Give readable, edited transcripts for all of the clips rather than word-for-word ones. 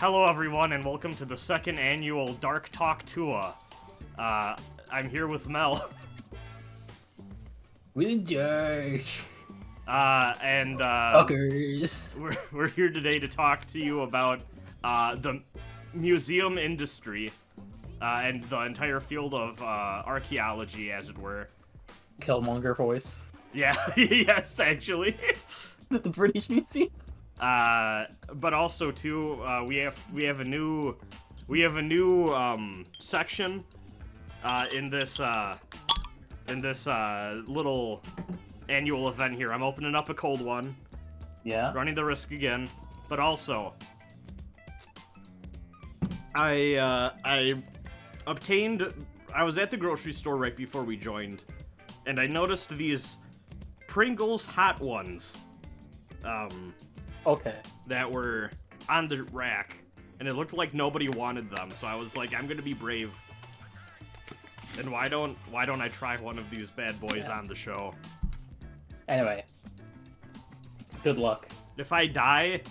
Hello everyone and welcome to the second annual Dark Talk Tour. I'm here with Mel. With George. Fuckers. We're here today to talk to you about the museum industry and the entire field of archaeology, as it were. Killmonger voice. Yeah, yes, actually. The British Museum. But also too, we have a new section in this little annual event here. I'm opening up a cold one. Yeah. Running the risk again, but also I was at the grocery store right before we joined, and I noticed these Pringles Hot Ones. Okay. That were on the rack, and it looked like nobody wanted them, so I was like, I'm gonna be brave. And why don't I try one of these bad boys on the show? Anyway. Good luck. If I die,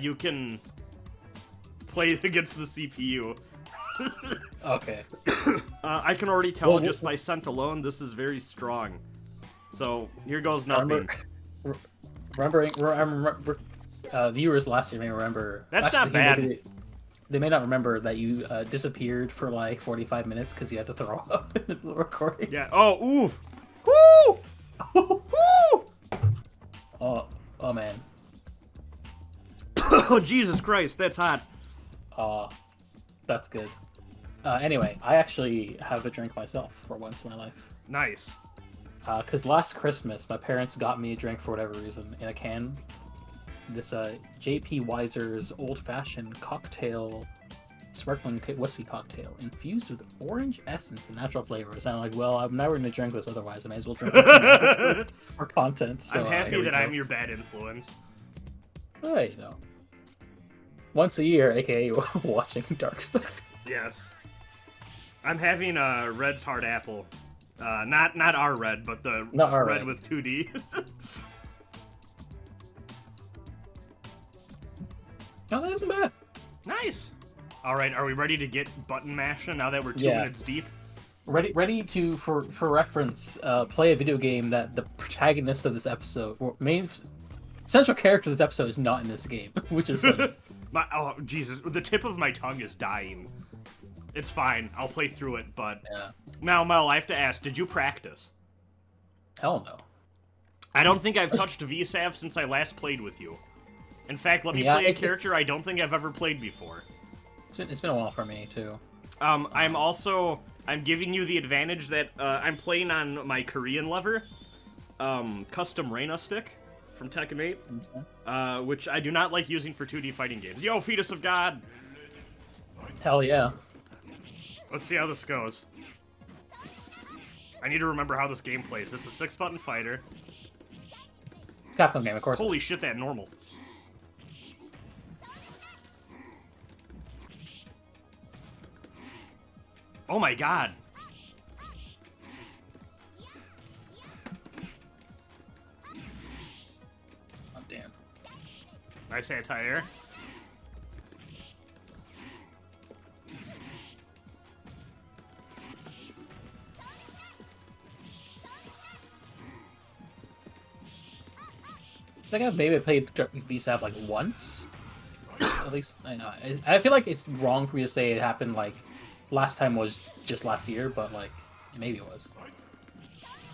you can play against the CPU. Okay. I can already tell just by scent alone, this is very strong. So, here goes nothing. Viewers last year may remember. That's not bad. They may not remember that you disappeared for like 45 minutes because you had to throw up in the recording. Yeah. Oh, oof. Woo! Woo! Oh man. Oh, Jesus Christ, that's hot. That's good. Anyway, I actually have a drink myself for once in my life. Nice. Because last Christmas, my parents got me a drink for whatever reason in a can. This J.P. Weiser's old-fashioned cocktail, sparkling whiskey cocktail, infused with orange essence and natural flavors. And I'm like, well, I'm never going to drink this otherwise. I may as well drink it for content. So, I'm happy that I'm your bad influence. Oh, you know. Once a year, aka watching Darkstalkers. Yes. I'm having a Red's Hard Apple. Not our red, but the red with 2D. No, that isn't bad. Nice. All right, are we ready to get button mashing now that we're 2 minutes deep? Ready to, for reference, play a video game that the protagonist of this episode, or main central character of this episode, is not in this game, which is funny. Oh, Jesus, the tip of my tongue is dying. It's fine, I'll play through it, but... Yeah. Now, Mel, I have to ask, did you practice? Hell no. I don't think I've touched VSAV since I last played with you. In fact, let me play a character I don't think I've ever played before. It's been a while for me, too. I'm giving you the advantage that I'm playing on my Korean lever, custom Reina stick from Tekken 8, which I do not like using for 2D fighting games. Yo, Fetus of God! Hell yeah. Let's see how this goes. I need to remember how this game plays. It's a 6-button fighter. It's a Capcom game, of course. Holy shit, that normal. Oh my god. Oh, damn. Nice anti-air. I think I've maybe played VSAV like once. At least I know. I feel like it's wrong for me to say it happened like last time was just last year, but like maybe it was.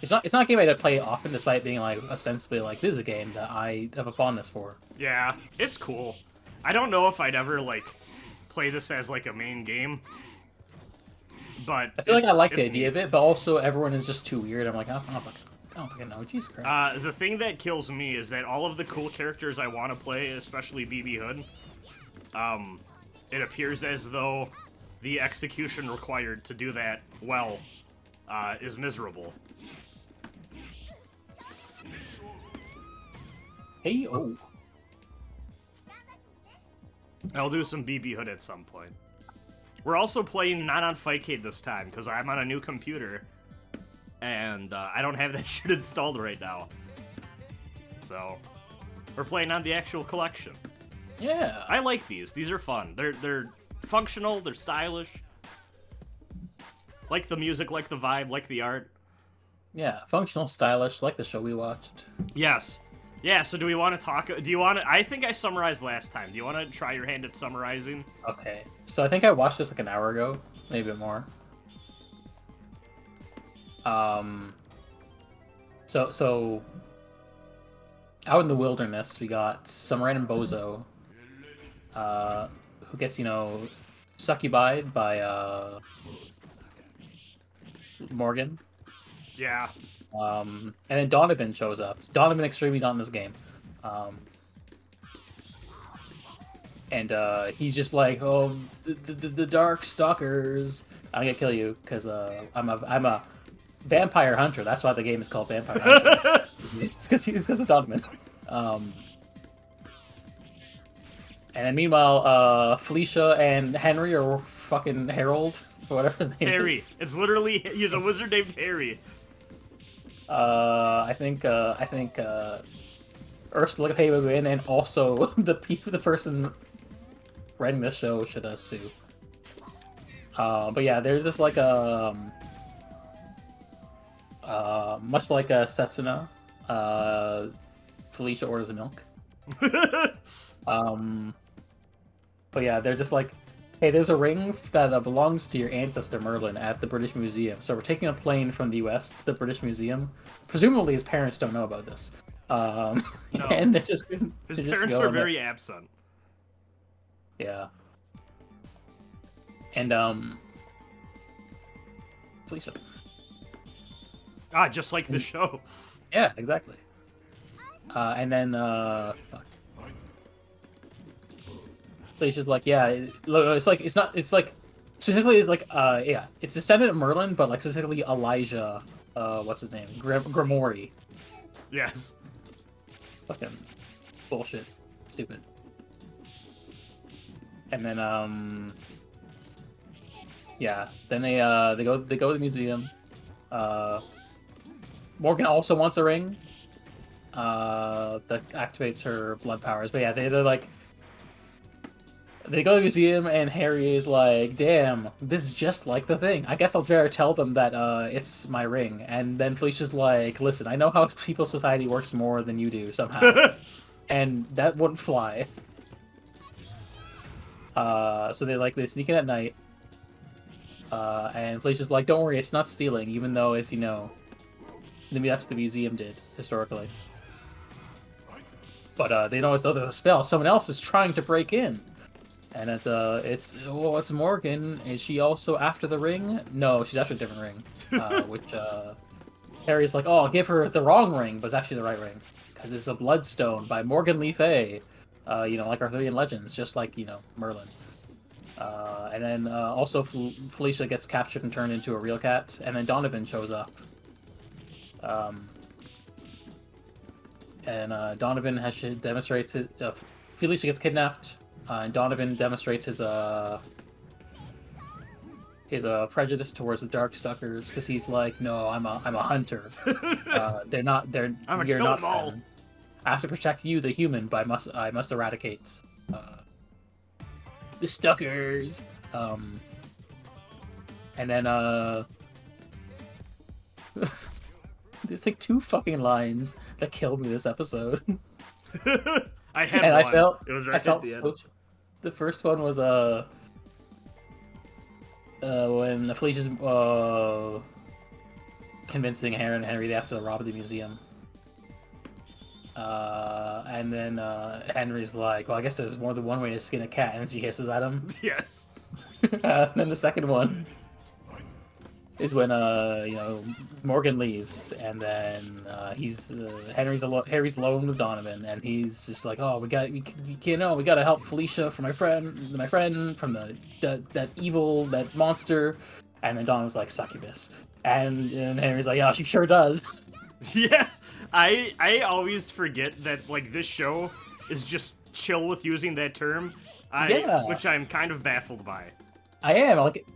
It's not a game I play often, despite being like ostensibly like this is a game that I have a fondness for. Yeah, it's cool. I don't know if I'd ever like play this as like a main game, but I feel like I like the idea of it, but also everyone is just too weird. I'm like, I don't fucking know. Jesus Christ. The thing that kills me is that all of the cool characters I want to play, especially BB Hood, it appears as though the execution required to do that well is miserable. Hey, oh. I'll do some BB Hood at some point. We're also playing not on Fightcade this time, because I'm on a new computer, and I don't have that shit installed right now. So, we're playing on the actual collection. Yeah. I like these. These are fun. They're functional. They're stylish. Like the music, like the vibe, like the art. Yeah, functional, stylish, like the show we watched. Yes. Yeah, so do we want to talk... Do you want to... I think I summarized last time. Do you want to try your hand at summarizing? Okay. So I think I watched this like an hour ago. Maybe a bit more. So out in the wilderness, we got some random bozo who gets, succubied by Morgan. Yeah. And then Donovan shows up. Donovan extremely not in this game. And he's just like, oh, the Darkstalkers. I'm gonna kill you because I'm a vampire hunter. That's why the game is called Vampire Hunter. It's because of Donovan. And then meanwhile, Felicia and Henry are fucking Harold or whatever his name Harry. is. It's literally... He's a wizard named Harry. I think Ursula K. Le Guin and also the person writing this show should sue. But yeah, there's just like much like Setsuna, Felicia orders the milk. But yeah, they're just like, hey, there's a ring that belongs to your ancestor Merlin at the British Museum. So we're taking a plane from the US to the British Museum. Presumably his parents don't know about this. No. And they're just His parents are very absent. Yeah. And Felicia. Ah, just like the show. Yeah, exactly. And then fuck. Felicia's like, yeah, it's like specifically it's like yeah, it's descendant of Merlin, but like specifically Elijah, what's his name? Grimory. Yes. Fucking bullshit. Stupid. And then yeah, then they go to the museum. Morgan also wants a ring that activates her blood powers. But yeah, they're like, they go to the museum and Harry is like, damn, this is just like the thing. I guess I'll better tell them that it's my ring. And then Felicia's like, listen, I know how people's society works more than you do somehow. And that wouldn't fly. So they sneak in at night. And Felicia's like, don't worry, it's not stealing, even though it's, maybe that's what the museum did, historically. But they notice, oh, there's a spell. Someone else is trying to break in. And it's Morgan. Is she also after the ring? No, she's after a different ring. Which Harry's like, oh, I'll give her the wrong ring, but it's actually the right ring. Because it's a Bloodstone by Morgan Le Fay. Like Arthurian legends, just like, Merlin. And then also Felicia gets captured and turned into a real cat. And then Donovan shows up. And Donovan has to demonstrate Felicia gets kidnapped. And Donovan demonstrates his prejudice towards the Darkstalkers because he's like, no, I'm a hunter. You're not friends. I have to protect you, the human, but I must eradicate the Stalkers. And then there's like 2 fucking lines that killed me this episode. I had and one. I felt so. The first one was when Felicia's convincing Harry and Henry they have to rob the museum. And then Henry's like, well, I guess there's more than one way to skin a cat, and she hisses at him. Yes. And then the second one is when Morgan leaves, and then Harry's alone with Donovan, and he's just like, oh, we gotta help Felicia from my friend from that evil, that monster. And then Donovan's like, succubus, and Henry's like, yeah, she sure does. Yeah, I always forget that like this show is just chill with using that term, which I'm kind of baffled by. I am like,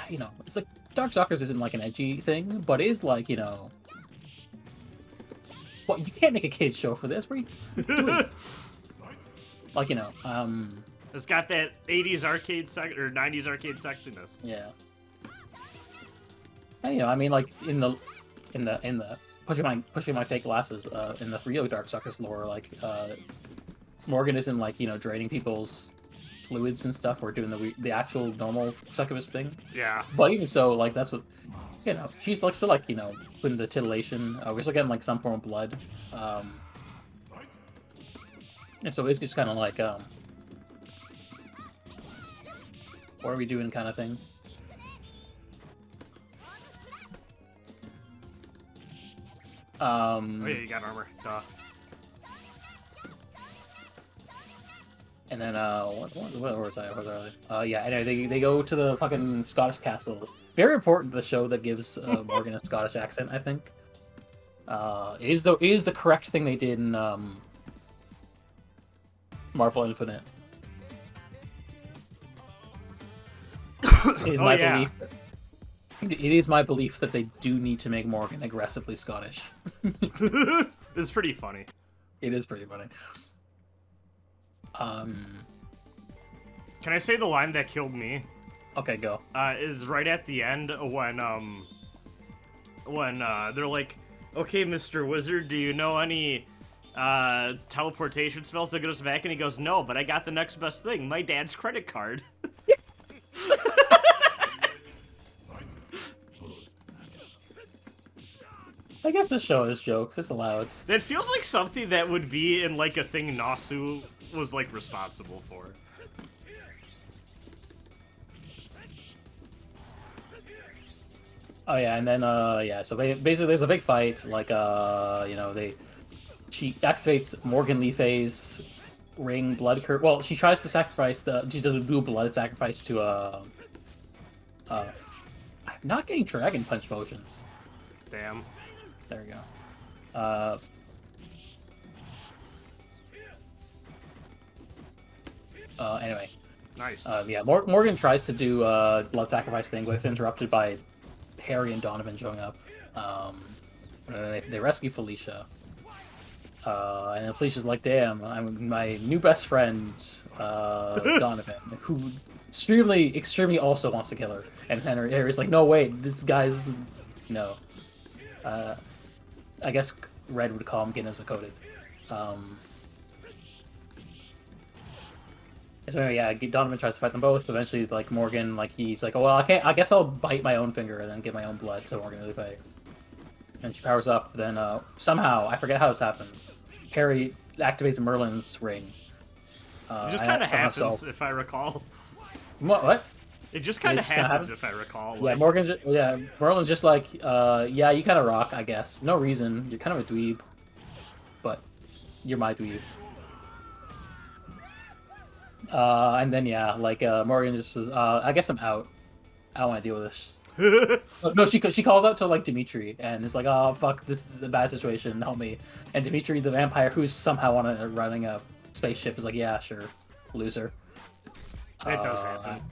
it's like Darkstalkers isn't like an edgy thing, but is like, what, you can't make a kids show for this. What are you doing? Like, you know, It's got that 80s arcade or 90s arcade sexiness. yeah. And, you know, I mean, like, in the pushing my fake glasses, in the real Darkstalkers lore, like, Morgan isn't, like, you know, draining people's fluids and stuff, or doing the actual normal succubus thing. Yeah. But even so, like, that's what, you know, she's, like, still, like, you know, putting the titillation, we're still getting, like, some form of blood, and so it's just kind of like, what are we doing kind of thing. Oh yeah, you got armor. Duh. And then, where was I? Yeah, anyway, they go to the fucking Scottish castle. Very important to the show that gives Morgan a Scottish accent, I think. Is the correct thing they did in Marvel Infinite. It is my belief. It is my belief that they do need to make Morgan aggressively Scottish. It's pretty funny. It is pretty funny. Can I say the line that killed me? Okay, go. Is right at the end when they're like, "Okay, Mr. Wizard, do you know any teleportation spells that get us back?" And he goes, "No, but I got the next best thing, my dad's credit card." I guess the show is jokes. It's allowed. That feels like something that would be in like a thing Nasu was like responsible for. Oh yeah, and then yeah. So basically, there's a big fight. Like you know, she activates Morgan Le Fay's ring blood curve. Well, she tries to sacrifice she does a blue blood sacrifice to I'm not getting dragon punch motions. Damn. There we go. Anyway. Nice. Yeah, Morgan tries to do blood sacrifice thing, but it's interrupted by Harry and Donovan showing up. They rescue Felicia. And then Felicia's like, "Damn, I'm my new best friend, Donovan, who extremely also wants to kill her." And Harry's like, "No, wait, this guy's no." I guess Red would call him Guinness-coded. So yeah, Donovan tries to fight them both. Eventually, like Morgan, like he's like, "Oh well, I guess I'll bite my own finger and then get my own blood." So Morgan really fight. And she powers up. Then somehow, I forget how this happens, Harry activates Merlin's ring. It just kind of happens, if I recall. What? It just kind of happens, if I recall. Yeah, Merlin's just like, yeah, you kind of rock, I guess. No reason. You're kind of a dweeb, but you're my dweeb. And then yeah, like Morgan just was, I guess I'm out. I don't want to deal with this. No, she calls out to like Dimitri and is like, "Oh fuck, this is a bad situation. Help me." And Dimitri, the vampire, who's somehow running a spaceship, is like, "Yeah, sure, loser." It does happen.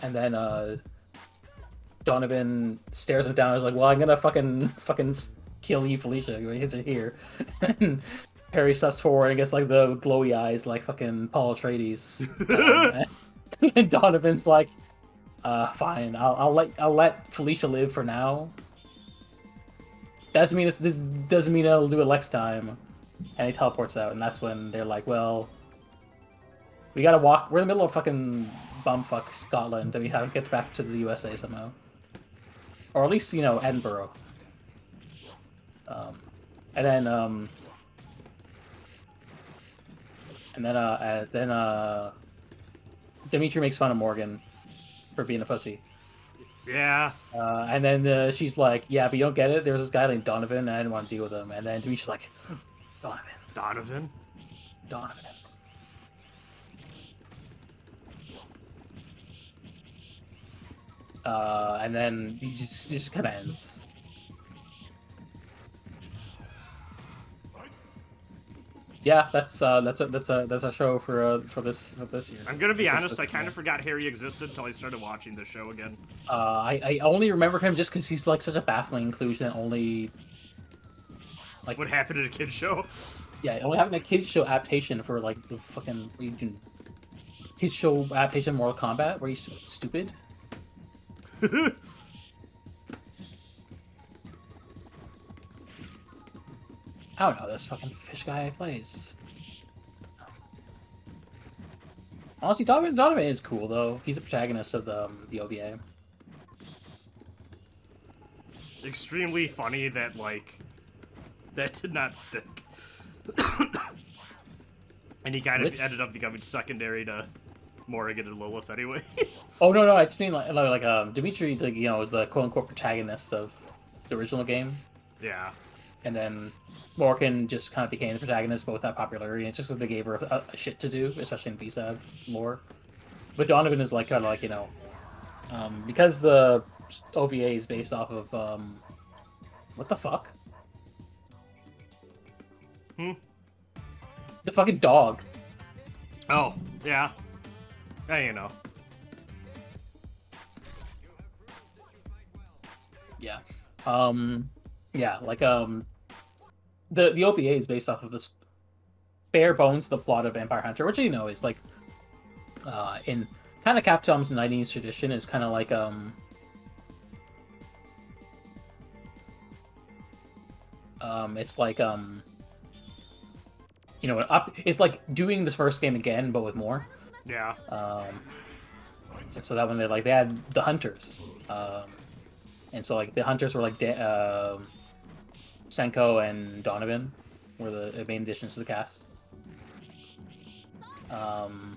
And then Donovan stares him down and is like, "Well, I'm gonna fucking kill you, Felicia. He hits her here." And Harry steps forward and gets like the glowy eyes like fucking Paul Atreides. And Donovan's like, "Fine, I'll let Felicia live for now. Doesn't mean this doesn't mean I'll do it next time." And he teleports out, and that's when they're like, "Well, we gotta walk. We're in the middle of fucking bumfuck Scotland, and we have to get back to the USA somehow, or at least Edinburgh." And then Dimitri makes fun of Morgan for being a pussy. Yeah. And then she's like, "Yeah, but you don't get it. There's this guy named Donovan, and I didn't want to deal with him." And then Dimitri's like, Donovan. And then he just kind of ends. Yeah, that's a show for this year. I'm gonna be honest, I kind of forgot Harry existed until I started watching the show again. I only remember him just because he's like such a baffling inclusion. Only like what happened at a kid's show. Yeah, only having a kids show adaptation for like the fucking you can kids show adaptation of Mortal Kombat. Were you stupid? I don't know. This fucking fish guy plays. Honestly, Donovan is cool though. He's the protagonist of the OVA. Extremely funny that like that did not stick. And he kind of ended up becoming secondary to Morrigan and Lilith anyway. Oh no, I just mean like Dimitri, like, you know, was the quote unquote protagonist of the original game, Yeah. and then Morrigan just kind of became the protagonist, but without popularity. And it's just because they gave her a shit to do, especially in VSAV lore. But Donovan is like kind of like, you know, because the OVA is based off of what the fuck? The fucking dog. Oh, yeah. Yeah, you know. Yeah. Yeah, like the OVA is based off of this bare bones the plot of Vampire Hunter, which, you know, is like in kind of Capcom's 90s tradition, is kind of like it's like you know, it's like doing this first game again but with more. Yeah. And so that when they had the hunters, and so like the hunters were like Senko and Donovan were the main additions to the cast. And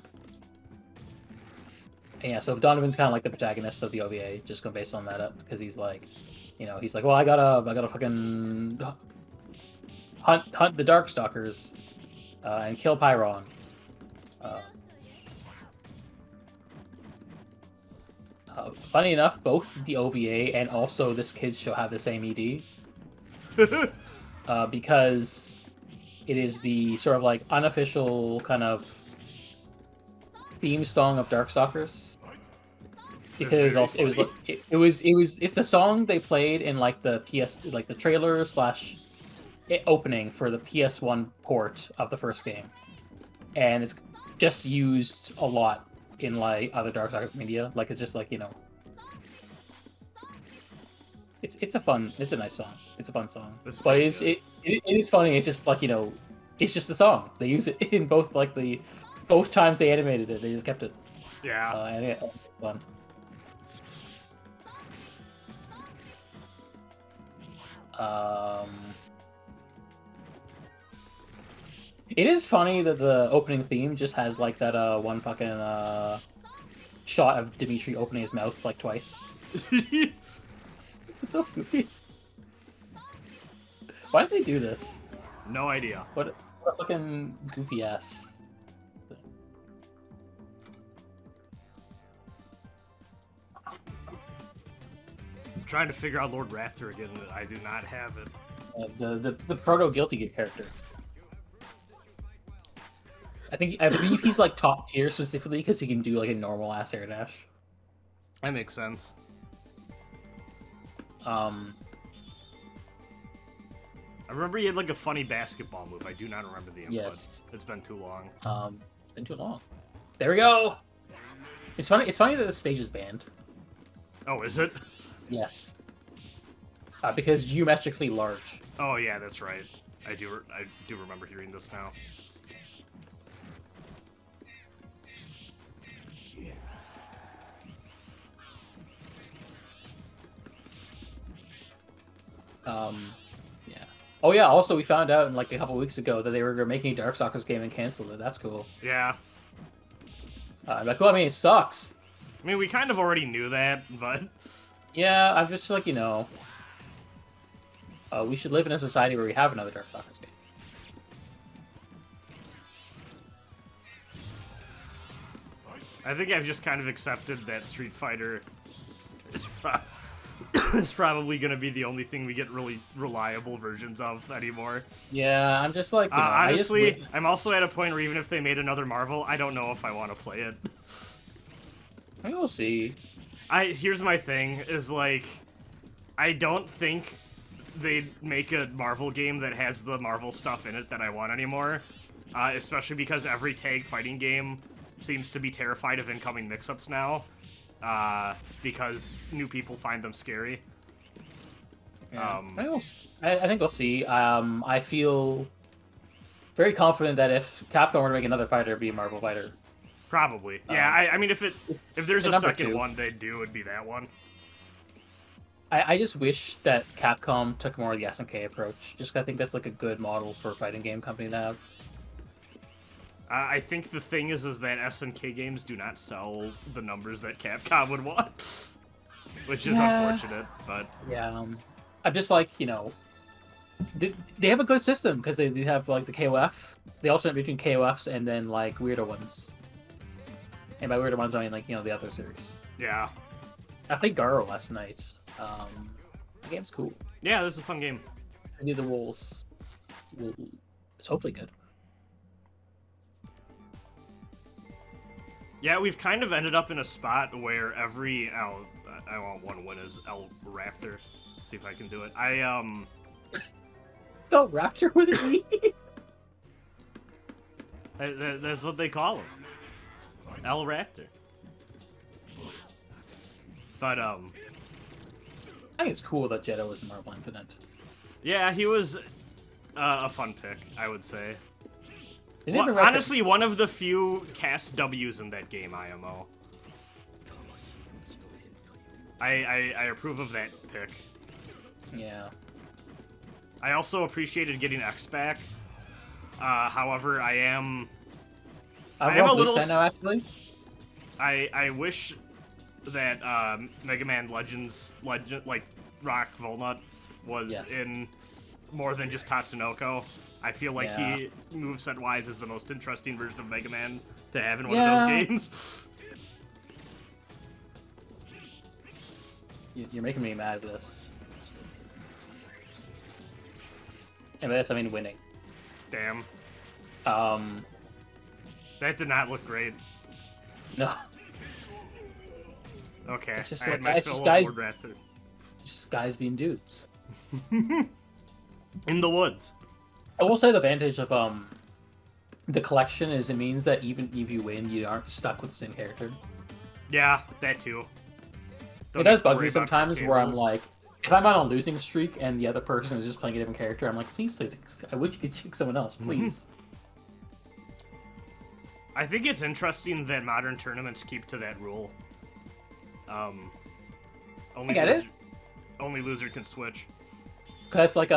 yeah, so Donovan's kind of like the protagonist of the OVA, just going based on that up, because he's like, you know, he's like, well, I gotta fucking hunt the Darkstalkers and kill Pyron. Funny enough, both the OVA and also this kids show have the same ED. Because it is the sort of like unofficial kind of theme song of Darkstalkers. Because also it was like it's the song they played in like the like the trailer / opening for the PS1 port of the first game, and it's just used a lot in like other Darkstalkers media. Like it's just like, you know, it's a nice song. It's a fun song, but it is funny. It's just like, you know, it's just the song. They use it in both like both times they animated it. They just kept it. Yeah. And it's fun. It is funny that the opening theme just has like that one fucking shot of Dimitri opening his mouth like twice. It's so goofy. Why did they do this? No idea. What a fucking goofy ass. I'm trying to figure out Lord Raptor again. I do not have it. The proto Guilty Gear character. I believe he's like top tier specifically because he can do like a normal ass air dash. That makes sense. I remember he had like a funny basketball move. I do not remember the input. Yes. It's been too long. It's been too long. There we go. It's funny that the stage is banned. Oh, is it? Yes. Because geometrically large. Oh yeah, that's right. I do remember hearing this now. Yeah. Oh yeah. Also, we found out like a couple weeks ago that they were making a Darkstalkers game and canceled it. That's cool. Yeah. Like, well, I mean, it sucks. I mean, we kind of already knew that, but yeah, I'm just like, you know, we should live in a society where we have another Darkstalkers game. I think I've just kind of accepted that Street Fighter is probably going to be the only thing we get really reliable versions of anymore. Yeah, I'm just like, you know, honestly, I'm also at a point where even if they made another Marvel, I don't know if I want to play it. I will see. Here's my thing, is like, I don't think they make a Marvel game that has the Marvel stuff in it that I want anymore. Especially because every tag fighting game seems to be terrified of incoming mix-ups now. Because new people find them scary. Yeah. I think we'll see. I feel very confident that if Capcom were to make another fighter, it'd be a Marvel fighter. Probably. Yeah, I mean, if there's a second 2. one they'd do, it'd be that one. I just wish that Capcom took more of the SNK approach. Just 'cause I think that's like a good model for a fighting game company to have. I think the thing is that SNK games do not sell the numbers that Capcom would want. Which is unfortunate, but... Yeah, I'm just like, you know... They have a good system, because they have, like, the KOF. They alternate between KOFs and then, like, weirder ones. And by weirder ones, I mean, like, you know, the other series. Yeah. I played Garo last night. The game's cool. Yeah, this is a fun game. I knew the Wolves. It's hopefully good. Yeah, we've kind of ended up in a spot where every... Oh, I want one win as El Raptor. See if I can do it. Oh, Raptor with an E? That's what they call him. El Raptor. But, I think it's cool that Jeddah was in Marvel Infinite. yeah, he was a fun pick, I would say. Well, honestly, one of the few cast W's in that game, IMO. I approve of that pick. Yeah. I also appreciated getting X back. However, I am a little... now, actually. I wish that Mega Man Legends, like Rock Volnut, was in more than just Tatsunoko. I feel like he, moveset-wise, is the most interesting version of Mega Man to have in one of those games. You're making me mad with this. And by this, I mean winning. Damn. That did not look great. No. Okay, it's just I had like, my fill of Ward Raptor. Just guys being dudes. In the woods. I will say the advantage of the collection is it means that even if you win, you aren't stuck with the same character. Yeah, that too. It does bug me sometimes where I'm like, if I'm on a losing streak and the other person is just playing a different character, I'm like, please, I wish you could pick someone else, please. I think it's interesting that modern tournaments keep to that rule. Only loser can switch. Cause like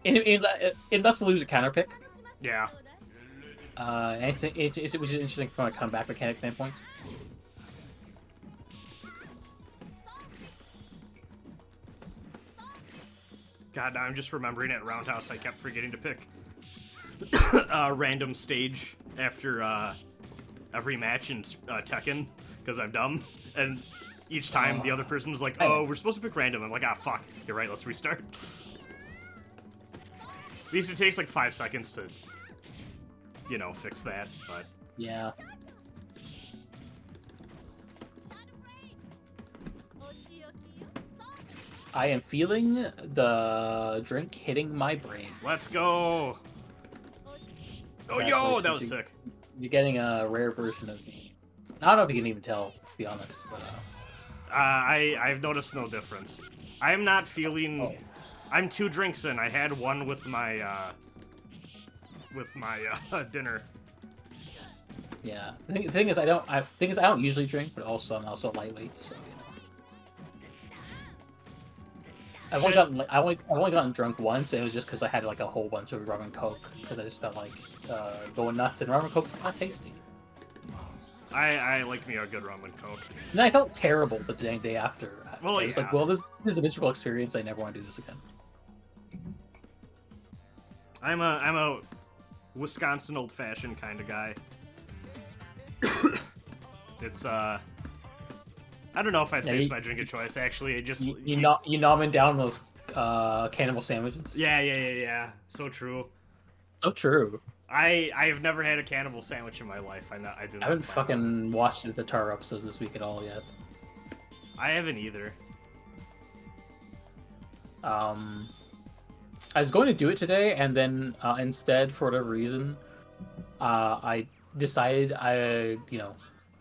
it lets the loser counter pick. Yeah. And it was interesting from a comeback mechanic standpoint. God, now I'm just remembering at Roundhouse I kept forgetting to pick a random stage after every match in Tekken, because I'm dumb. And each time the other person was like, oh, we're supposed to pick random. I'm like, ah, fuck. You're right, let's restart. At least it takes like 5 seconds to, you know, fix that, but... Yeah. I am feeling the drink hitting my brain. Let's go! Oh, yo, that was sick. You're getting a rare version of me. I don't know if you can even tell, to be honest, but... I've noticed no difference. I am not feeling... Oh. I'm 2 drinks in. I had one with my dinner. Yeah. The thing is, I don't usually drink, but also I'm also lightweight, so you know. I've only gotten drunk once. And it was just because I had like a whole bunch of rum and coke because I just felt like going nuts, and rum and coke's not tasty. I like me a good rum and coke. And I felt terrible the day after. Well, I was like, well, this is a miserable experience. I never want to do this again. I'm a Wisconsin old-fashioned kind of guy. It's I don't know if I'd say it's my drink of choice. Actually, it just you nomming down those cannibal sandwiches. Yeah. So true. So true. I have never had a cannibal sandwich in my life. I haven't fucking watched the Tar episodes this week at all yet. I haven't either. I was going to do it today, and then instead, for whatever reason, I decided I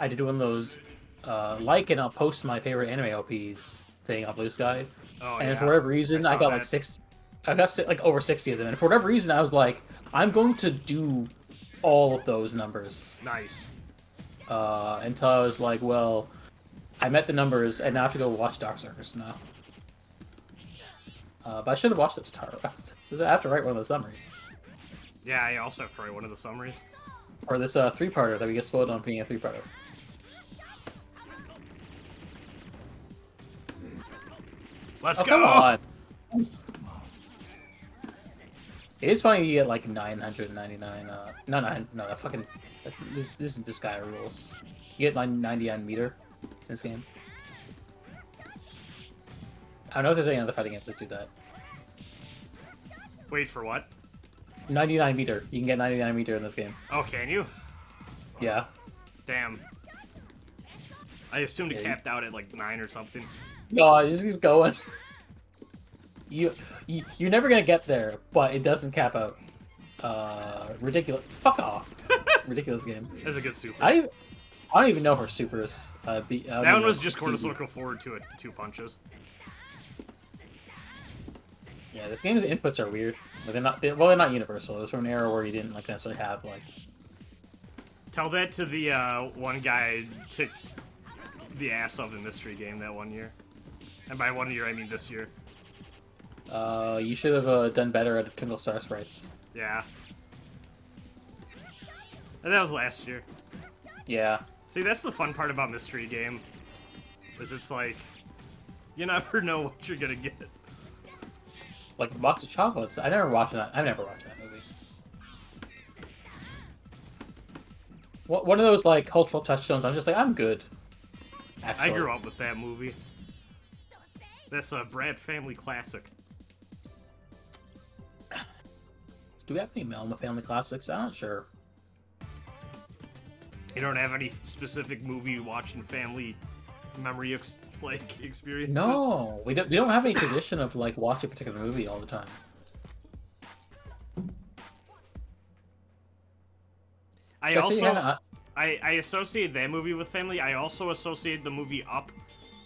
did one of those and I'll post my favorite anime LPs thing on Blue Sky, Oh, and yeah. for whatever reason, I I saw got that. like six. I got like over 60 of them, and for whatever reason, I was like, I'm going to do all of those numbers. Nice. Until I was like, well, I met the numbers, and now I have to go watch Darkstalkers now. But I should have watched those Taro. So I have to write one of those summaries. Yeah, I also have to write one of the summaries. Or this three-parter that we get spoiled on being a three-parter. Let's go! Come on! It is funny you get like 999. No, that fucking. This guy rules. You get 99 meter in this game. I don't know if there's any other fighting games that do that. Wait, for what? 99 meter. You can get 99 meter in this game. Oh, can you? Yeah. Damn. I assumed it Yeah, capped out at like 9 or something. No, just keep going. You're never gonna get there, but it doesn't cap out. Ridiculous. Fuck off. Ridiculous game. That's a good super. I don't even know her supers. That one was just cortisol forward to it, 2 punches. Yeah, this game's inputs are weird. But they're not universal. It was from an era where you didn't like necessarily have like. Tell that to the one guy kicked the ass of the mystery game that one year. And by 1 year, I mean this year. You should have done better at Twinkle Star Sprites. Yeah. And that was last year. Yeah. See, that's the fun part about mystery game. Is it's like, you never know what you're gonna get. Like a box of chocolates. I've never watched that movie. One of those like cultural touchstones. I'm just like, I'm good. Actually. I grew up with that movie. That's a Brad family classic. Do we have any Melma family classics? I'm not sure. You don't have any specific movie watching family memory experiences? No, we don't have any tradition of like watching a particular movie all the time. I associate that movie with family. I also associate the movie Up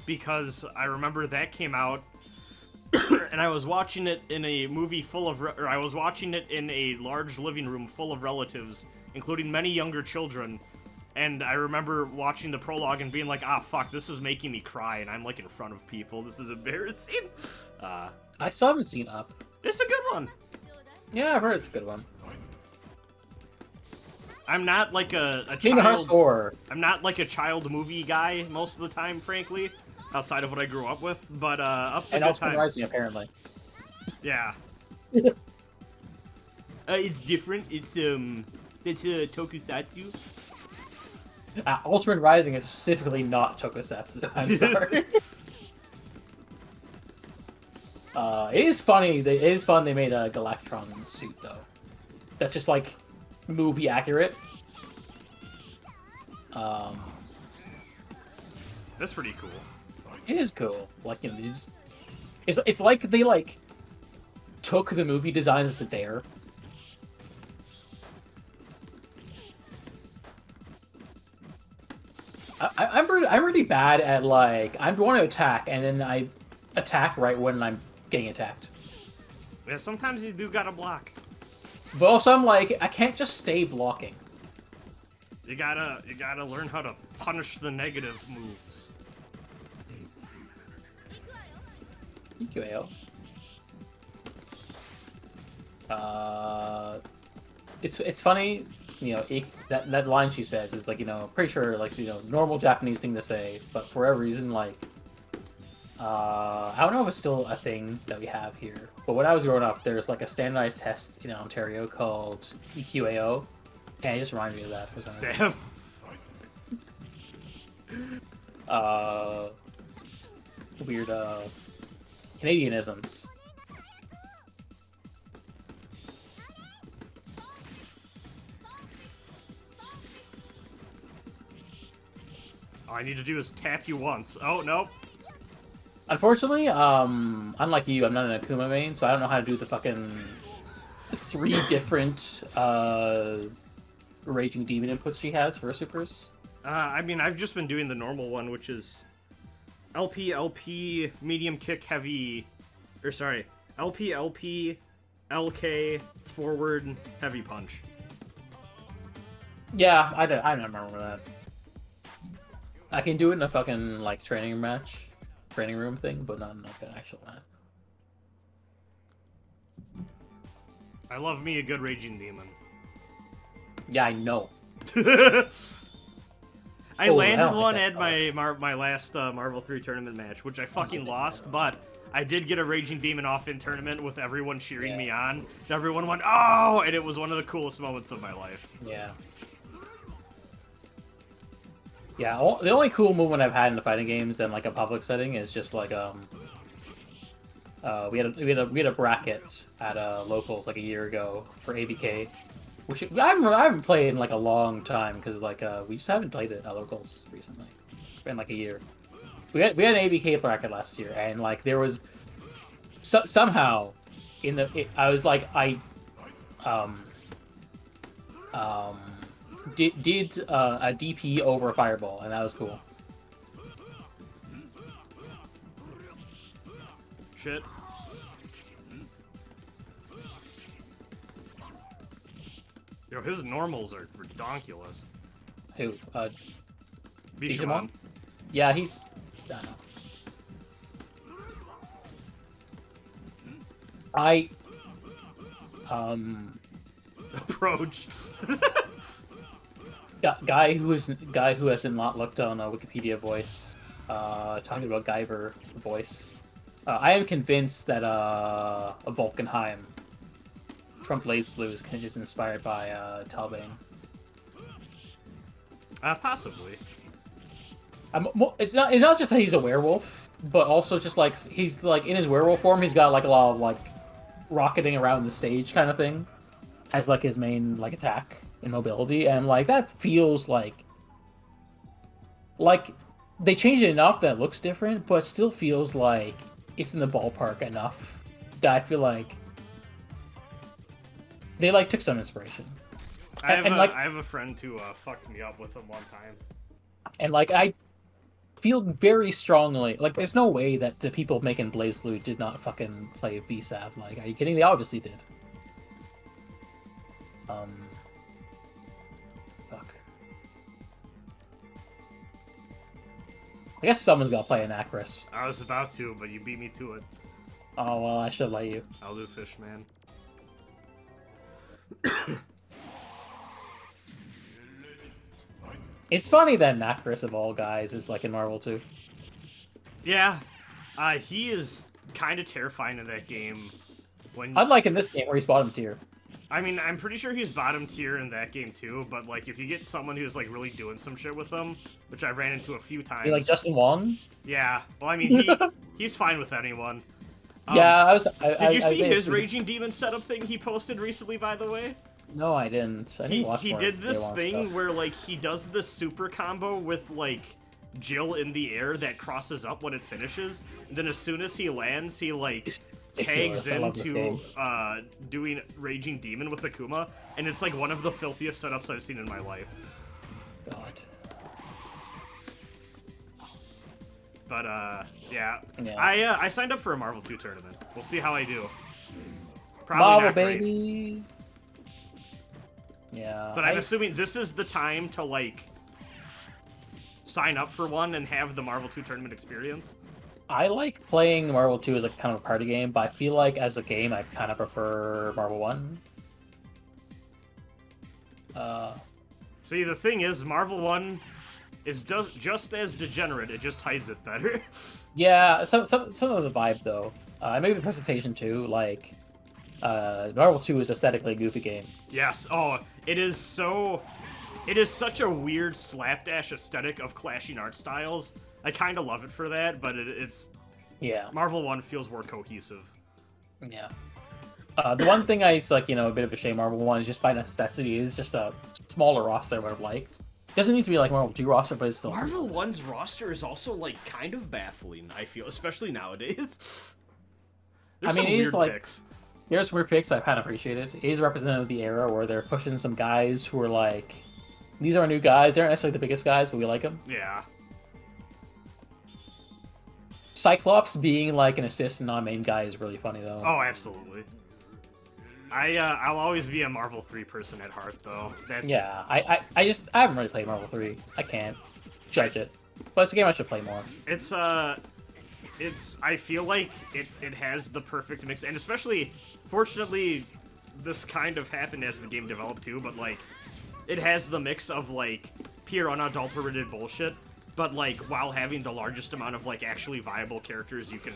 because I remember that came out and I was watching it in a movie full of I was watching it in a large living room full of relatives, including many younger children. And I remember watching the prologue and being like, ah, fuck, this is making me cry, and I'm, like, in front of people. This is embarrassing. I still haven't seen Up. It's a good one. Yeah, I've heard it's a good one. I'm not, like, a Kingdom Hearts 4. I'm not, like, a child movie guy most of the time, frankly, outside of what I grew up with, but, Up's a good time. And Rising, apparently. Yeah. It's different. It's tokusatsu. Ultraman Rising is specifically not tokusatsu. I'm sorry. It is funny. It is fun they made a Galactron suit, though. That's just, like, movie accurate. That's pretty cool. It is cool. Like, you know, it's like they, like, took the movie design as a dare. I'm really bad at, like, I want to attack, and then I attack right when I'm getting attacked. Yeah, sometimes you do gotta block. But also I'm like, I can't just stay blocking. You gotta learn how to punish the negative moves. EQAO. It's funny, you know, that line she says is like, you know, pretty sure, like, you know, normal Japanese thing to say, but for whatever reason, like, I don't know if it's still a thing that we have here, but when I was growing up, there's like a standardized test in Ontario called EQAO, and it just reminded me of that for some reason. Damn. Weird, Canadianisms. All I need to do is tap you once. Oh, nope. Unfortunately, unlike you, I'm not an Akuma main, so I don't know how to do the fucking 3 different Raging Demon inputs she has for her supers. I mean, I've just been doing the normal one, which is LP, LP, medium kick, heavy... Or, sorry, LP, LP, LK, forward, heavy punch. Yeah, I don't remember that. I can do it in a fucking, like, training room thing, but not in, like, an actual match. I love me a good Raging Demon. Yeah, I know. I landed one at my last Marvel 3 tournament match, which I fucking lost, but I did get a Raging Demon off in tournament with everyone cheering me on. And everyone went, oh! And it was one of the coolest moments of my life. Yeah. Yeah, the only cool movement I've had in the fighting games in like a public setting is just like we had a bracket at locals like a year ago for ABK, which I haven't played in like a long time because like we just haven't played it at locals recently. It's been like a year. We had an ABK bracket last year, and like there was somehow I was like did a DP over a fireball, and that was cool. Shit. Yo, his normals are redonkulous. Who? Bishamon? Yeah, he's... I don't know. Approach. Guy who has not looked on Wikipedia voice, talking about Guyver voice. I am convinced that a Vulcanheim from Blaze Blue is inspired by Bane. Possibly. It's not just that he's a werewolf, but also just like he's like in his werewolf form, he's got like a lot of like rocketing around the stage kind of thing as like his main like attack and mobility, and like that feels like they changed it enough that it looks different, but still feels like it's in the ballpark enough that I feel like they like took some inspiration. I have a friend who fucked me up with him one time. And like I feel very strongly like there's no way that the people making Blaze Blue did not fucking play VSAV. Like, are you kidding? They obviously did. Fuck. I guess someone's got to play Anacris. I was about to, but you beat me to it. Oh well, I should let you. I'll do Fishman. It's funny that Anacris of all guys is like in Marvel too. Yeah, he is kind of terrifying in that game. Unlike in this game where he's bottom tier. I mean, I'm pretty sure he's bottom tier in that game too, but like if you get someone who's like really doing some shit with him, which I ran into a few times. You like Justin Wong? Yeah. Well, I mean, he's fine with anyone. Yeah, did you see his Raging Demon setup thing he posted recently, by the way? No, I didn't. I didn't watch he did this thing where like he does the super combo with like Jill in the air that crosses up when it finishes, and then as soon as he lands, he like tags into doing Raging Demon with Akuma, and it's like one of the filthiest setups I've seen in my life. God. But yeah. I signed up for a Marvel 2 tournament. We'll see how I do. Probably Marvel not great. baby. Yeah. But I'm assuming this is the time to like sign up for one and have the Marvel 2 tournament experience. I like playing Marvel 2 as like kind of a party game, but I feel like as a game I kind of prefer Marvel 1. See, the thing is, Marvel 1 is just as degenerate, it just hides it better. Yeah, some of the vibe though. Maybe the presentation too, like Marvel 2 is aesthetically a goofy game. Yes, oh, it is such a weird slapdash aesthetic of clashing art styles. I kind of love it for that, but it's... Yeah. Marvel 1 feels more cohesive. Yeah. The one thing I like, a bit of a shame Marvel 1 is just by necessity is just a smaller roster I would have liked. Doesn't need to be like Marvel 2 roster, but it's still Marvel 1's roster is also like kind of baffling, I feel, especially nowadays. There's some weird picks. There's weird picks, but I kind of appreciate it. It is representative of the era where they're pushing some guys who are like, these are new guys. They aren't necessarily the biggest guys, but we like them. Yeah. Cyclops being like an assist and not a main guy is really funny though. Oh, absolutely. I'll always be a Marvel 3 person at heart, though. Yeah, I haven't really played Marvel 3. I can't judge it, but it's a game I should play more. I feel like it has the perfect mix, and especially, fortunately, this kind of happened as the game developed too, but like, it has the mix of like pure unadulterated bullshit, but like while having the largest amount of like actually viable characters you can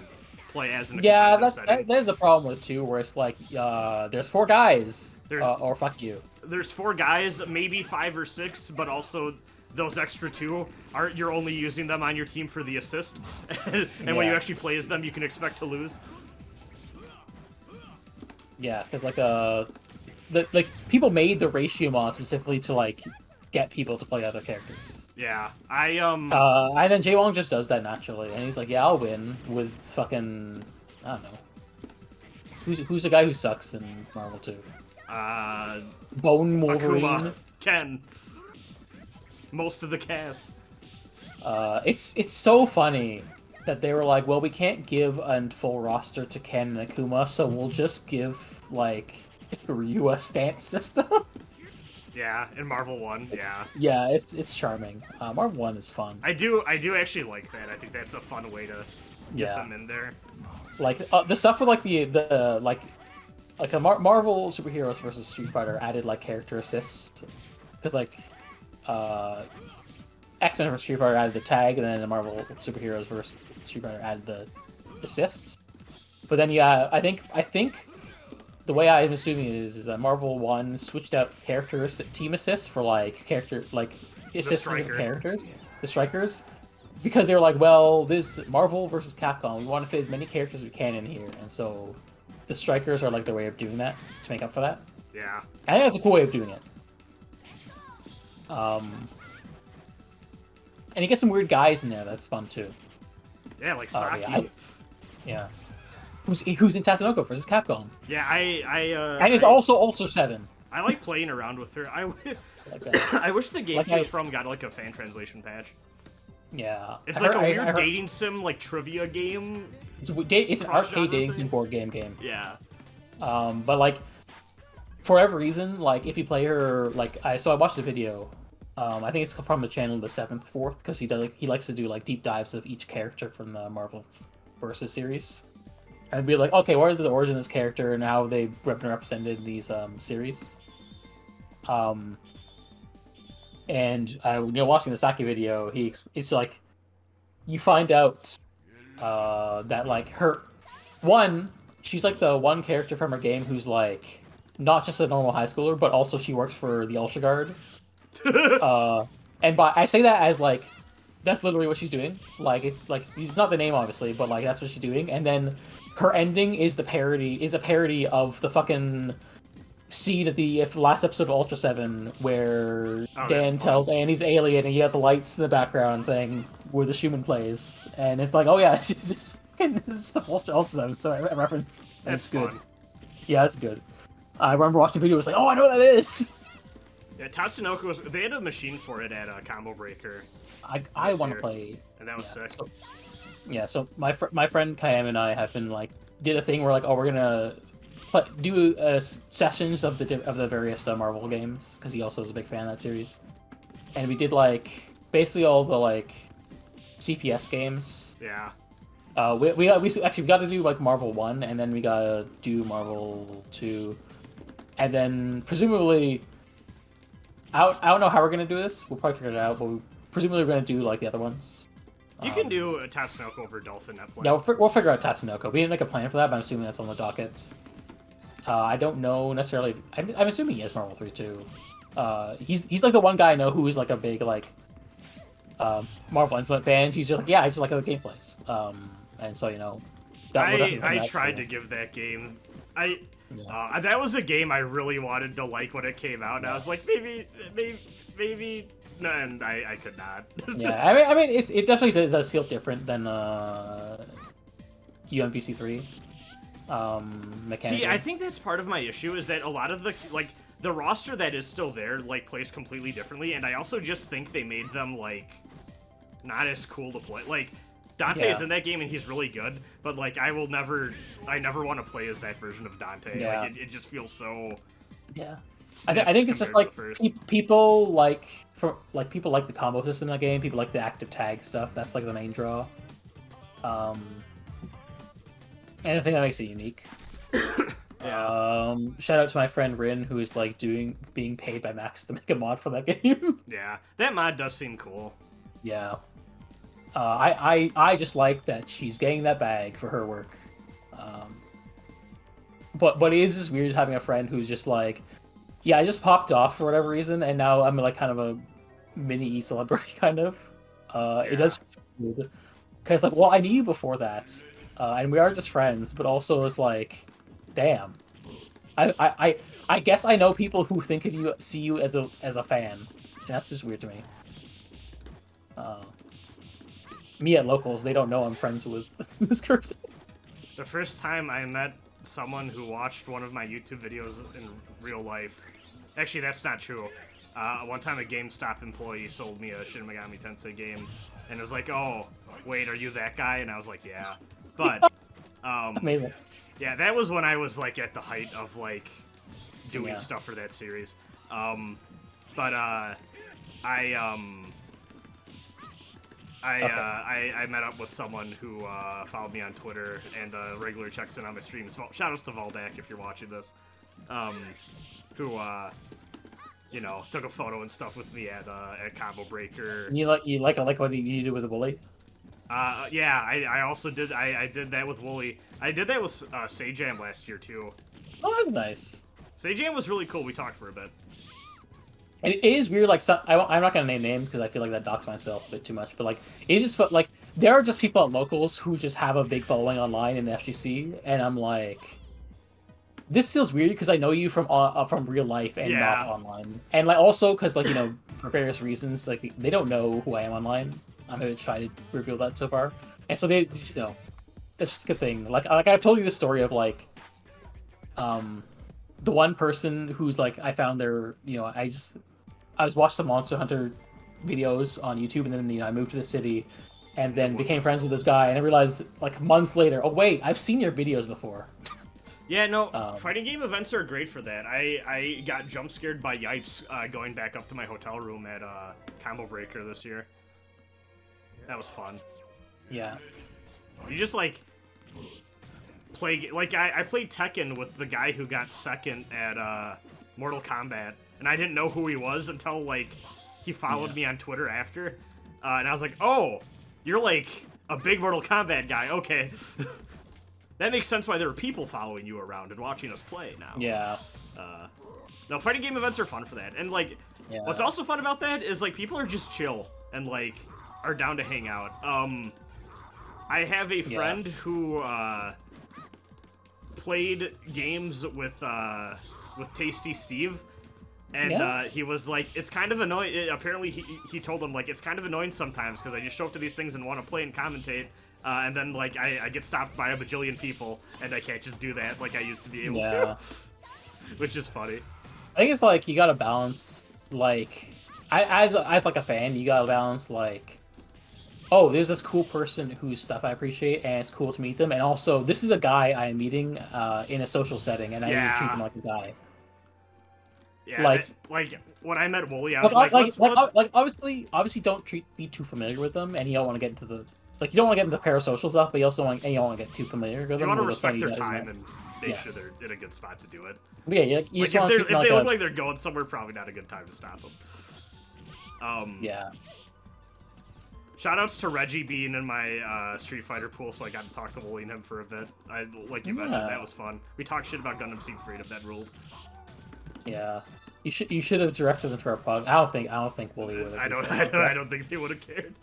play as in a competitive setting. There's a problem with it too, where it's like, there's 4 guys, or fuck you. There's 4 guys, maybe 5 or 6, but also those extra 2 you're only using them on your team for the assist, and when you actually play as them, you can expect to lose. Yeah, because like people made the ratio mod specifically to like get people to play other characters. Yeah, and then Jay Wong just does that naturally, and he's like, yeah, I'll win with fucking, I don't know. Who's the guy who sucks in Marvel 2? Bone Wolverine. Akuma, Ken. Most of the cast. It's so funny that they were like, well, we can't give a full roster to Ken and Akuma, so we'll just give like Ryu a stance system. Yeah, in Marvel 1, yeah. Yeah, it's charming. Marvel 1 is fun. I do actually like that. I think that's a fun way to get them in there. Like the stuff with like the a Marvel superheroes versus Street Fighter added like character assists, because like X-Men versus Street Fighter added the tag, and then the Marvel superheroes versus Street Fighter added the assists. But then I think the way I'm assuming it is that Marvel 1 switched out team assists for like assists for characters, the strikers, because they were like, well, this Marvel versus Capcom, we want to fit as many characters as we can in here, and so the strikers are like their way of doing that to make up for that. Yeah, I think that's a cool way of doing it. And you get some weird guys in there. That's fun too. Yeah, like Saki. Yeah. Who's in Tatsunoko versus Capcom? Yeah, and it's also 7. I like playing around with her. I wish the game she was from got like a fan translation patch. Yeah, it's like a weird dating sim, like trivia game. It's an arcade dating sim board game. Yeah. But like, for whatever reason, like if you play her, like I watched the video. I think it's from the channel The 7th Fourth, because he likes to do like deep dives of each character from the Marvel Versus series. And be like, okay, what is the origin of this character and how they represented in these series? And watching the Saki video, it's like you find out that like she's like the one character from her game who's like not just a normal high schooler, but also she works for the Ultra Guard. And I say that as like that's literally what she's doing. Like it's not the name obviously, but like that's what she's doing. And then her ending is a parody of the fucking scene at the last episode of Ultra 7 where Dan tells Anne he's alien and you have the lights in the background thing where the Schumann plays. And it's like, oh yeah, she's just it's the Ultra 7, so I reference. That's good. Fun. Yeah, that's good. I remember watching the video, it was like, oh, I know what that is! Yeah, Tatsunoko they had a machine for it at Combo Breaker. I want to play... And that was sick. So my friend Kayam and I have been did a thing where we're gonna do sessions of the various Marvel games, because he also is a big fan of that series, and we did basically all the CPS games. Yeah. We got to do Marvel 1, and then we gotta do Marvel 2, and then presumably I don't know how we're gonna do this. We'll probably figure it out, but presumably we're gonna do the other ones. You can do a Tatsunoko over Dolphin at play. Yeah, we'll figure out Tatsunoko. We didn't make a plan for that, but I'm assuming that's on the docket. I don't know necessarily. I'm assuming he has Marvel 3 too. He's the one guy I know who is a big Marvel Infinite fan. He's just I just like how the game plays. And so I tried to give that game. That was a game I really wanted to like when it came out, and I was like, maybe No, and I could not. Yeah, I mean, it definitely does feel different than UMVC3. Mechanically. See, I think that's part of my issue is that a lot of the roster that is still there plays completely differently, and I also just think they made them not as cool to play. Like Dante is in that game and he's really good, but I never want to play as that version of Dante. Yeah. Like it just feels so. Yeah. I think it's just people people like the combo system in that game. People like the active tag stuff. That's the main draw. And I think that makes it unique. Yeah. Shout out to my friend Rin, who is being paid by Max to make a mod for that game. Yeah, that mod does seem cool. Yeah. I just like that she's getting that bag for her work. But it is just weird having a friend who's just yeah, I just popped off for whatever reason, and now I'm kind of a mini e-celebrity kind of. It does weird. Because well, I knew you before that. And we are just friends, but also it's damn. I guess I know people who think of you, see you as a fan. And that's just weird to me. Me at locals, they don't know I'm friends with this person. The first time I met someone who watched one of my YouTube videos in real life, actually that's not true. One time a GameStop employee sold me a Shin Megami Tensei game, and it was oh, wait, are you that guy? And I was yeah. But, Amazing. Yeah, that was when I was at the height of doing stuff for that series. I met up with someone who followed me on Twitter and regularly checks in on my streams. Shoutouts to Valdak if you're watching this. Who took a photo and stuff with me at Combo Breaker. You like what you did with the bully? Yeah, I also did. I did that with Wooly. I did that with Sajam last year too. Oh, that's nice. Sajam was really cool. We talked for a bit. It is weird. I'm not gonna name names because I feel that docks myself a bit too much. But it just felt there are just people at locals who just have a big following online in the FGC, and I'm this feels weird because I know you from real life and not online, and also because for various reasons they don't know who I am online. I'm gonna try to reveal that so far, and so they just that's just a good thing. I've told you the story of the one person who's I found their I was watching some Monster Hunter videos on YouTube, and then I moved to the city, and then became friends with this guy, and I realized months later, oh wait, I've seen your videos before. Yeah, no, fighting game events are great for that. I got jump scared by Yipes going back up to my hotel room at Combo Breaker this year. That was fun. Yeah. You just play I played Tekken with the guy who got second at Mortal Kombat, and I didn't know who he was until he followed me on Twitter after, and I was oh, you're a big Mortal Kombat guy. Okay. That makes sense why there are people following you around and watching us play now. Yeah. No, fighting game events are fun for that. And what's also fun about that is people are just chill and are down to hang out. I have a friend who played games with Tasty Steve, and he was it's kind of annoying. Apparently he told him it's kind of annoying sometimes because I just show up to these things and want to play and commentate. And then, I get stopped by a bajillion people, and I can't just do that like I used to be able to. Which is funny. I think it's you gotta balance, as a fan, you gotta balance, oh, there's this cool person whose stuff I appreciate, and it's cool to meet them, and also, this is a guy I am meeting in a social setting, and I need to treat him like a guy. Yeah, when I met Wooly, I was obviously don't be too familiar with them, and you don't want to get into the you don't want to get into parasocial stuff, but you also don't want to get too familiar with them. You want to respect their time and make sure they're in a good spot to do it. But yeah, you just if they look like they're going somewhere, probably not a good time to stop them. Yeah. Shoutouts to Reggie being in my Street Fighter pool, so I got to talk to Wooly and him for a bit. Like you mentioned, that was fun. We talked shit about Gundam Seed Freedom, that ruled. Yeah. You should have directed them to our pod. I don't think Wooly would have. I don't think they would have cared.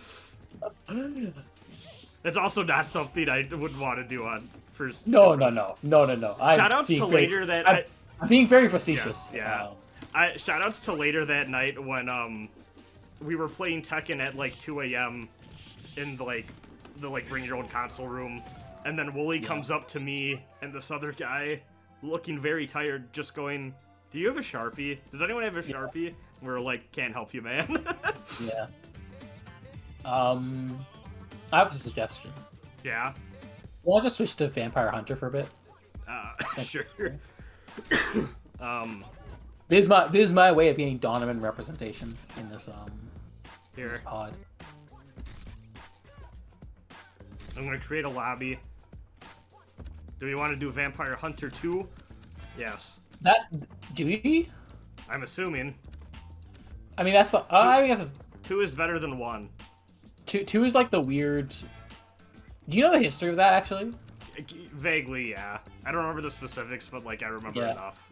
That's also not something I would want to do on first. No. Shoutouts to later that I'm being very facetious. Yes, yeah. Shoutouts to later that night when we were playing Tekken at like 2 a.m. in the bring your own console room, and then Wooly comes up to me and this other guy, looking very tired, just going, "Do you have a Sharpie? Does anyone have a Sharpie?" We're like, "Can't help you, man." Yeah. I have a suggestion. Yeah. Well, I'll just switch to Vampire Hunter for a bit. Sure. This is my way of getting Donovan representation in this Here. this pod. I'm gonna create a lobby. Do we want to do Vampire Hunter 2? Yes. Do we? I'm assuming. I mean, that's the. I guess 2 is better than 1. two is like the weird. Do you know the history of that actually? Vaguely, yeah. I don't remember the specifics, but like I remember enough.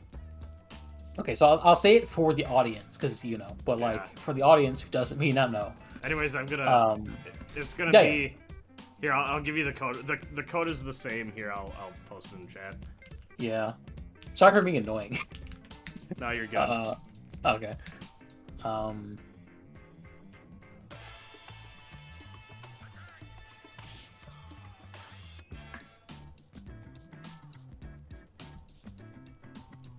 Okay, so I'll say it for the audience, because you know, but like for the audience who doesn't may not know. Anyways, I'm gonna. It's gonna be. Yeah. Here, I'll give you the code. The code is the same. Here, I'll post it in chat. Yeah. Sorry for being annoying. No, you're good. Okay.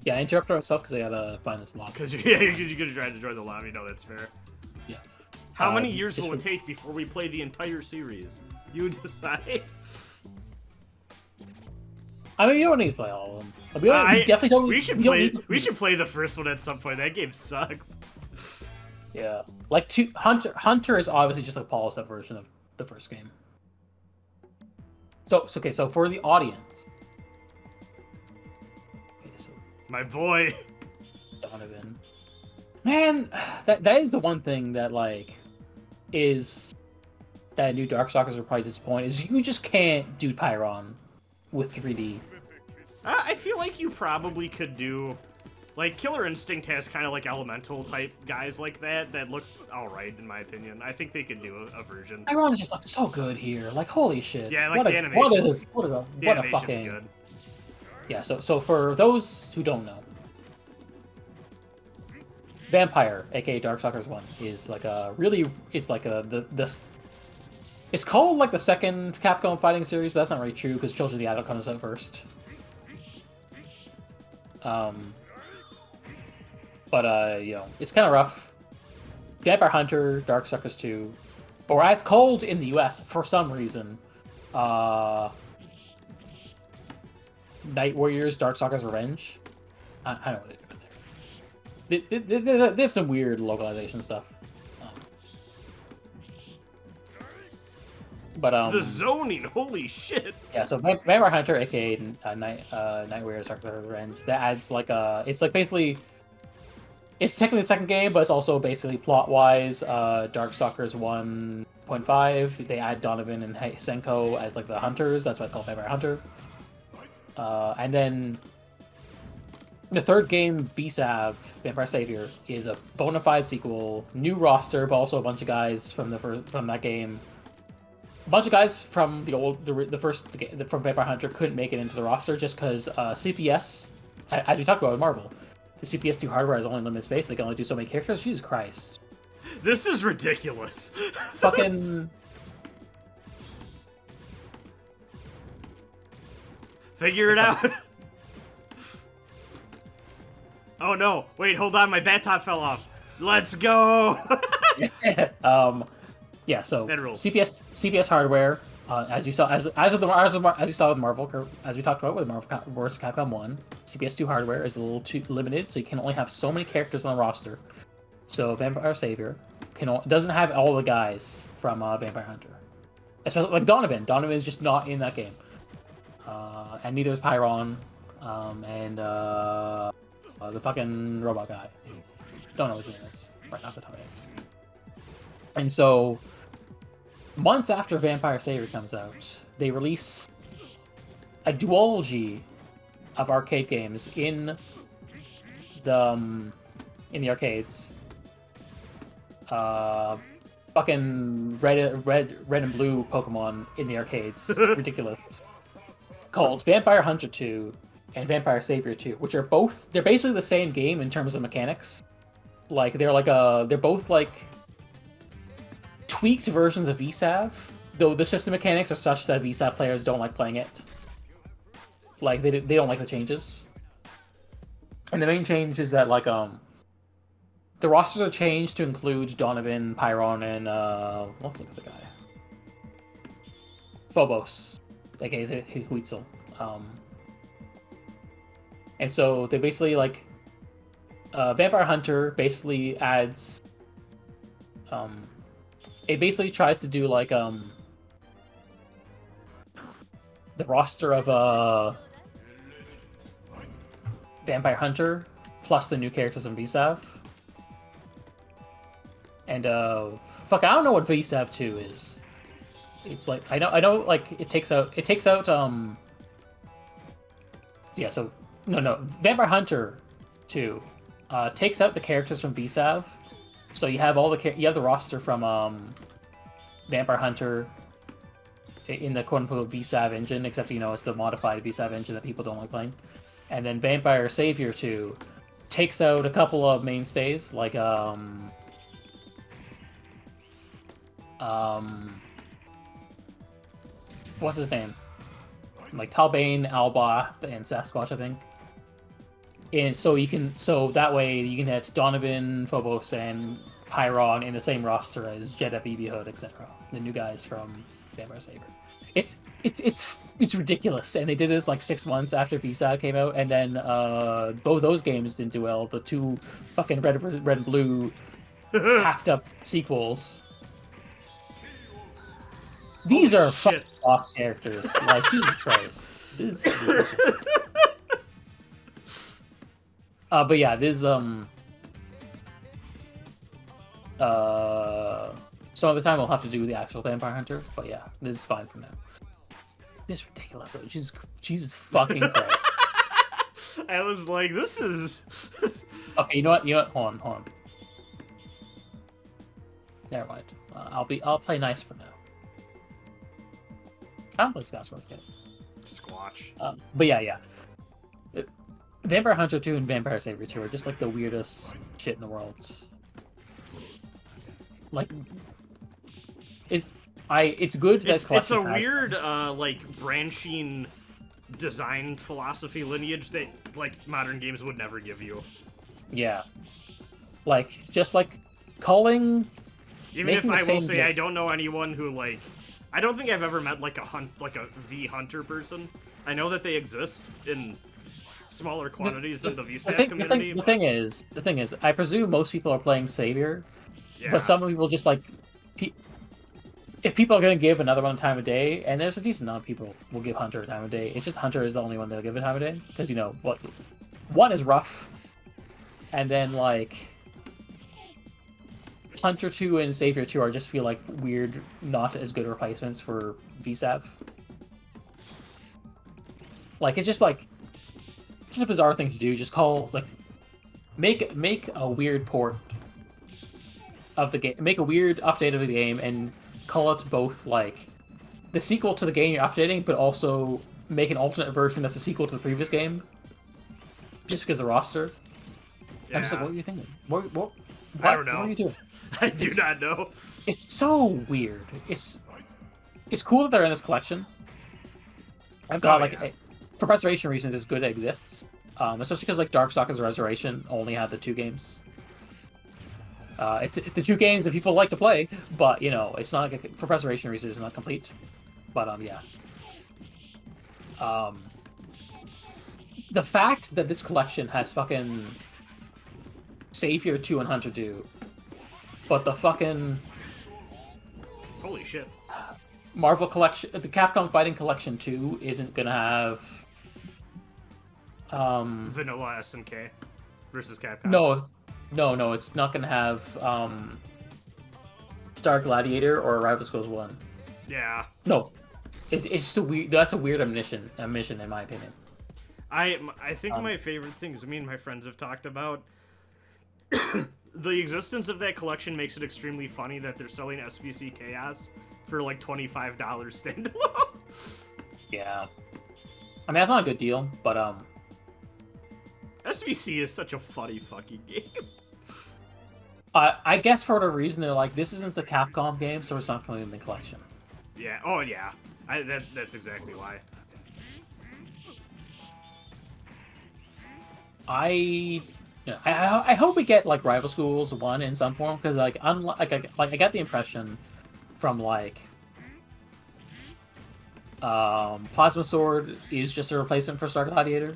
Yeah, I interrupted myself because I gotta find this log. Because you're gonna try to join the lobby. No, that's fair. Yeah. How many years will it take before we play the entire series? You decide. I mean, you don't need to play all of them. We definitely don't. We should play the first one at some point. That game sucks. Yeah, like Hunter is obviously just a polished up version of the first game. So for the audience. Okay, so my boy Donovan. Man, that is the one thing that like is that new Darkstalkers are probably disappointed is you just can't do Pyron with 3D. I feel like you probably could do, like, Killer Instinct has kind of like elemental type guys like that look alright in my opinion. I think they could do a version. Pyron just looks so good here, like holy shit. Yeah, like the animation. What a fucking good. Yeah. So for those who don't know, Vampire, aka Darkstalkers 1, is like a really it's called like the second Capcom fighting series, but that's not really true because Children of the Adult comes out first. You know, it's kind of rough. Vampire Hunter, Darkstalkers 2, or as called in the US for some reason, Night Warriors, Darkstalkers Revenge. I don't know what they're doing there. They have some weird localization stuff. But the zoning, holy shit! Yeah, so Vampire Hunter, aka Night Warriors, Darkstalkers Revenge, that adds like it's like basically, it's technically the second game, but it's also basically plot-wise, Darkstalkers 1.5. They add Donovan and Senko as like the hunters. That's why it's called Vampire Hunter. And then the third game, VSAV, Vampire Savior, is a bona fide sequel, new roster, but also a bunch of guys from that game. A bunch of guys from the first from Vampire Hunter couldn't make it into the roster just because CPS, as we talked about with Marvel, the CPS 2 hardware has only limited space. They can only do so many characters. Jesus Christ! This is ridiculous. Fucking. Figure it out. Oh no! Wait, hold on. My bat top fell off. Let's go. Yeah, so CPS hardware, as you saw, as you saw with Marvel, as we talked about with Marvel vs. Capcom 1, CPS 2 hardware is a little too limited, so you can only have so many characters on the roster. So Vampire Savior doesn't have all the guys from Vampire Hunter, especially like Donovan. Donovan is just not in that game, and neither is Pyron, and the fucking robot guy. Don't know what his name is right off the top of my head. And so, months after Vampire Savior comes out, they release a duology of arcade games in the arcades. Fucking red and blue Pokemon in the arcades. Ridiculous. Called Vampire Hunter 2 and Vampire Savior 2, which are they're basically the same game in terms of mechanics. Like they're both like tweaked versions of VSAV, though the system mechanics are such that VSAV players don't like playing it. Like, they don't like the changes. And the main change is that, like, the rosters are changed to include Donovan, Pyron, and, what's the other guy? Phobos, aka Huitzel. And so they basically, like, Vampire Hunter basically adds, it basically tries to do, like, the roster of, Vampire Hunter plus the new characters in VSAV. And, fuck, I don't know what VSAV 2 is. It's like, I know, like, it takes out, yeah, so, no, Vampire Hunter 2, takes out the characters from VSAV, so you have you have the roster from, Vampire Hunter in the quote-unquote VSAV engine, except, it's the modified VSAV engine that people don't like playing. And then Vampire Savior 2 takes out a couple of mainstays, like, what's his name? Like Bane, Alba, and Sasquatch, I think. And so that way you can have Donovan, Phobos, and Pyron in the same roster as Jeddah, BB Hood, etc. The new guys from Vampire Savior. It's ridiculous, and they did this like 6 months after VSAV came out, and then both those games didn't do well. The two fucking red and blue hacked up sequels. These are fucking boss characters. Like, Jesus Christ. This is ridiculous. But yeah, this some other time we'll have to do the actual Vampire Hunter, but yeah, this is fine for now. This is ridiculous. Jesus fucking Christ. I was like, this is... Okay, you know what? Hold on. Never mind. I'll play nice for now. I don't play Squatch yet. Squatch. But yeah. Vampire Hunter 2 and Vampire Savior 2 are just like the weirdest shit in the world. Like, it's good that it's a weird like branching design philosophy lineage that like modern games would never give you. Yeah, like just like calling. Even if I will say I don't know anyone who like, I don't think I've ever met like a V Hunter person. I know that they exist in smaller quantities than the VSAT community. The thing is, I presume most people are playing Savior, yeah. But some people just like, if people are going to give another one time of day, and there's a decent amount of people will give Hunter a time of day, it's just Hunter is the only one that'll give a time of day, because, what, one is rough, and then, like, Hunter 2 and Savior 2 are just feel like weird, not as good replacements for VSAV. Like, it's just a bizarre thing to do, just call, like, make a weird port of the game, make a weird update of the game, and call it both like the sequel to the game you're updating, but also make an alternate version that's a sequel to the previous game. Just because of the roster. Yeah. I'm just like, what are you thinking? What I don't know. What are you doing? I do not know. It's so weird. It's cool that they're in this collection. I've got for preservation reasons, it's good it exists. Especially because like Darkstalkers Resurrection only had the 2 games. It's the 2 games that people like to play, but it's not like for preservation reasons, it's not complete. But yeah. The fact that this collection has fucking Savior 2 and Hunter 2, but the fucking holy shit Marvel collection, the Capcom Fighting Collection 2 isn't gonna have vanilla SNK versus Capcom. No, it's not gonna have Star Gladiator or Rival Schools 1. Yeah. No. It's just a weird. That's a weird omission in my opinion. I think my favorite things me and my friends have talked about the existence of that collection makes it extremely funny that they're selling SVC Chaos for like $25 standalone. Yeah. I mean, that's not a good deal, but SVC is such a funny fucking game. I guess for whatever reason they're like, this isn't the Capcom game, so it's not going in the collection. Yeah. Oh yeah. That's exactly why. I hope we get like Rival Schools 1 in some form, because like I got the impression from like Plasma Sword is just a replacement for Star Gladiator,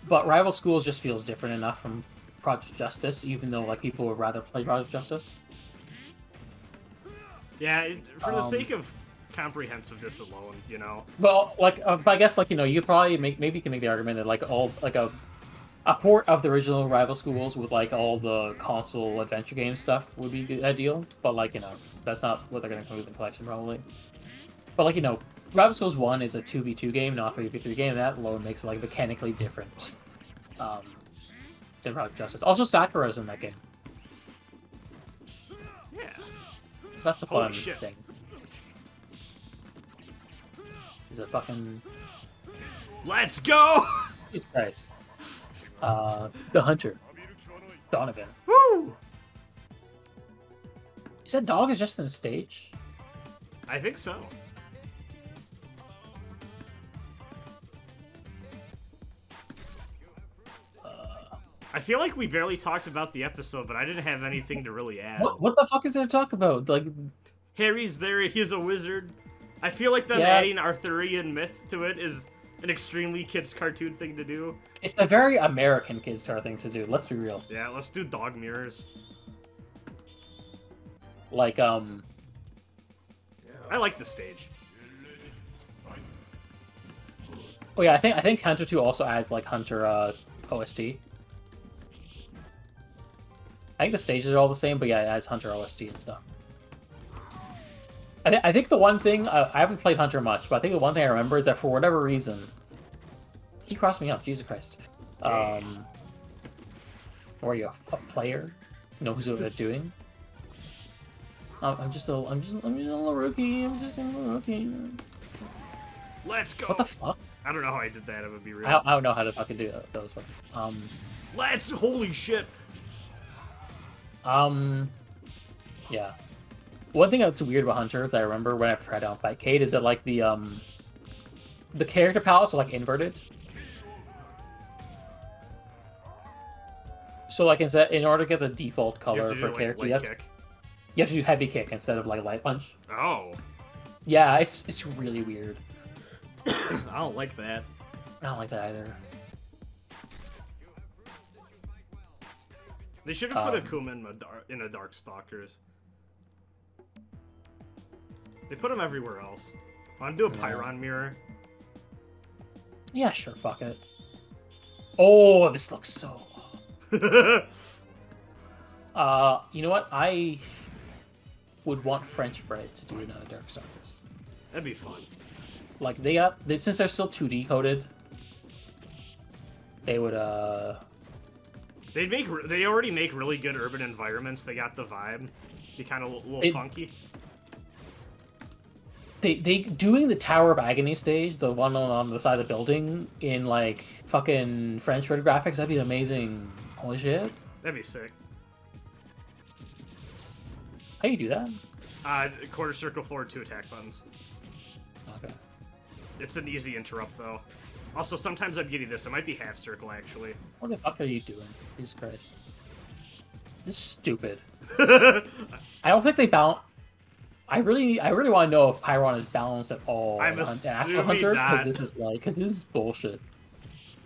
but Rival Schools just feels different enough from Project Justice, even though like people would rather play Project Justice. Yeah, for the sake of comprehensiveness alone, you know. Well, like, but I guess like you could probably maybe you can make the argument that like all like a port of the original Rival Schools with like all the console adventure game stuff would be ideal, but like that's not what they're gonna include in the collection probably. But like Rival Schools 1 is a 2v2 game, not a 3v3 game. That alone makes it like mechanically different than Project Justice. Also, Sakura's in that game. Yeah. So that's a Holy fun shit. thing. He's a fucking Let's go! Jesus Christ. The Hunter. Donovan. Woo! Is that dog is just in the stage? I think so. I feel like we barely talked about the episode, but I didn't have anything to really add. What the fuck is there to talk about? Like, Harry's there, he's a wizard. I feel like them adding Arthurian myth to it is an extremely kids cartoon thing to do. It's a very American kids star thing to do, let's be real. Yeah, let's do dog mirrors. Like, I like the stage. Oh yeah, I think Hunter 2 also adds like Hunter OST. I think the stages are all the same, but yeah, it adds Hunter OST and stuff. I think the one thing I haven't played Hunter much, but I think the one thing I remember is that for whatever reason, he crossed me up. Jesus Christ. Or are you a player? Knows what they're doing? I'm just a little rookie. I'm just a little rookie. Let's go. What the fuck? I don't know how I did that. It would be real. I don't know how to fucking do those. Holy shit. Yeah. One thing that's weird about Hunter that I remember when I tried out Fight Cade is that like the character palettes are like inverted. So like in order to get the default color for character, you have to do heavy kick instead of like light punch. Oh. Yeah, it's really weird. I don't like that. I don't like that either. They should have put Akuma in a Darkstalkers. They put him everywhere else. Want to do a Pyron mirror? Yeah, sure, fuck it. Oh, this looks so... you know what? I would want French Bread to do another Darkstalkers. That'd be fun. Like, since they're still 2D coded, they would, They already make really good urban environments. They got the vibe. Be kind of a little funky. They doing the Tower of Agony stage, the one on the side of the building, in like fucking French Red graphics, that'd be amazing. Holy shit. That'd be sick. How do you do that? Quarter circle forward, 2 attack buttons. Okay. It's an easy interrupt though. Also, sometimes I'm getting this. It might be half circle actually. What the fuck are you doing? Jesus Christ. This is stupid. I don't think they balance. I really want to know if Pyron is balanced at all I'm in actual assuming Hunter, not. because this is bullshit.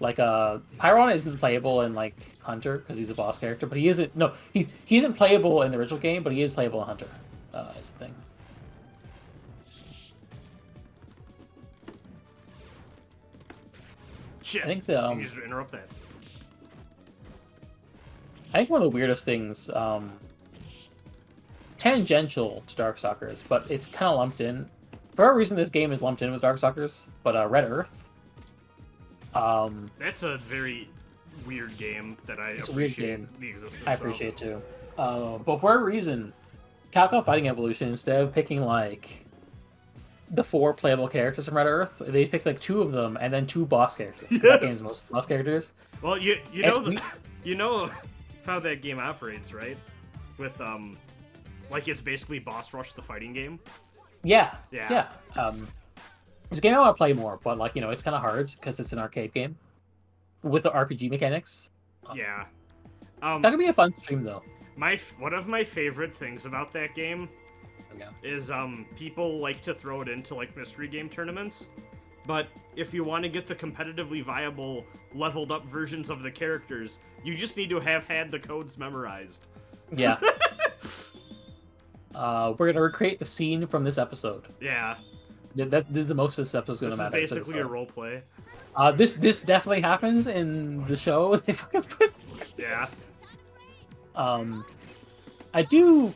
Like Pyron isn't playable in like Hunter because he's a boss character, but he isn't. No, he isn't playable in the original game, but he is playable in Hunter. Is the thing. Shit. I think You just interrupt that. I think one of the weirdest things, tangential to Darkstalkers, but it's kind of lumped in. For a reason, this game is lumped in with Darkstalkers, but Red Earth. That's a very weird game that I It's a weird appreciate game. the existence I appreciate it too. But for a reason, Capcom Fighting Evolution, instead of picking like the 4 playable characters from Red Earth, they picked like 2 of them and then 2 boss characters. Yes. That game's most boss characters. Well, you know how that game operates, right? with like it's basically Boss Rush the fighting game. Yeah. Yeah. It's a game I want to play more, but like it's kind of hard because it's an arcade game with the RPG mechanics. Yeah. That could be a fun stream though. One of my favorite things about that game is people like to throw it into like mystery game tournaments, but if you want to get the competitively viable leveled up versions of the characters, you just need to have had the codes memorized. Yeah. We're gonna recreate the scene from this episode. Yeah. This is the most this episode's gonna matter. This is basically a role play. This definitely happens in the show. They fucking put. Yeah. I do,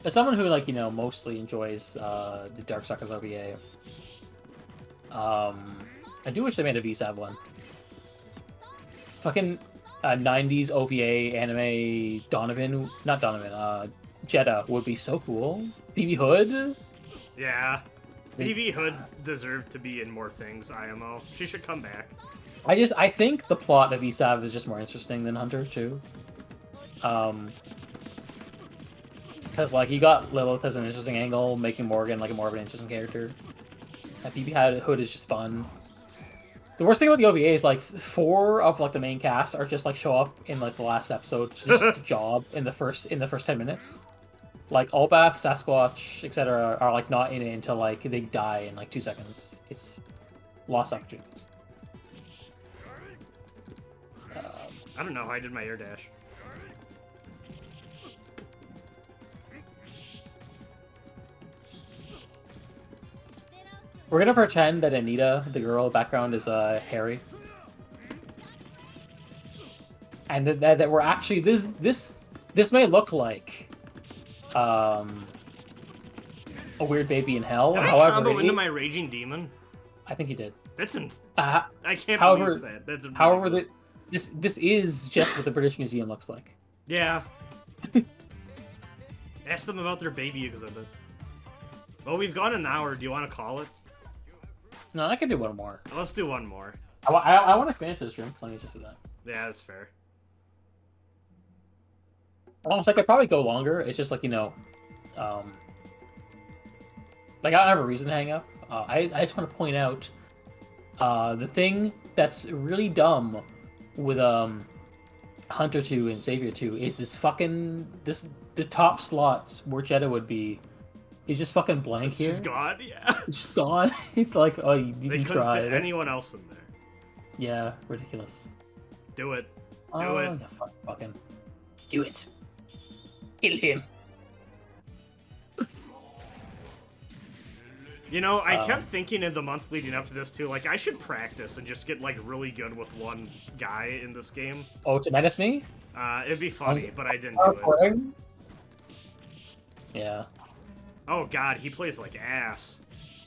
as someone who mostly enjoys the Darkstalkers OVA. I do wish they made a VSAB one. Fucking 90s OVA anime Donovan, not Donovan, Jeddah would be so cool. BB Hood. Yeah. BB Hood deserved to be in more things, IMO. She should come back. I think the plot of VSAB is just more interesting than Hunter too. Because you got Lilith as an interesting angle, making Morgan more of an interesting character. BB Hood is just fun. The worst thing about the OVA is 4 of the main cast are just show up in the last episode to just job in the first 10 minutes. Allbath, Sasquatch, etc. are not in it until they die in 2 seconds. It's lost opportunities. I don't know how I did my air dash. We're gonna pretend that Anita, the girl background, is Harry, and that we're actually this may look like a weird baby in hell. Did I However, combo into my raging demon? I think you did. That's I can't however, believe that. That's however, this is just what the British Museum looks like. Yeah. Ask them about their baby exhibit. Well, we've gone an hour. Do you want to call it? No, I can do one more. Let's do one more. I want to finish this stream. Let me just do that. Yeah, that's fair. Almost I could probably go longer. It's just I don't have a reason to hang up. I just want to point out the thing that's really dumb with Hunter 2 and Savior 2 is the top slots where Jeddah would be is just fucking blank it's here. It's just gone, yeah. It's just gone. It's like, oh, you couldn't tried. fit anyone else in there. Yeah, ridiculous. Do it. Do it. Fucking do it. Kill him. I kept thinking in the month leading up to this too, I should practice and just get really good with one guy in this game. Oh, to menace me? It'd be funny, but I didn't do it. Yeah. Oh god, he plays like ass.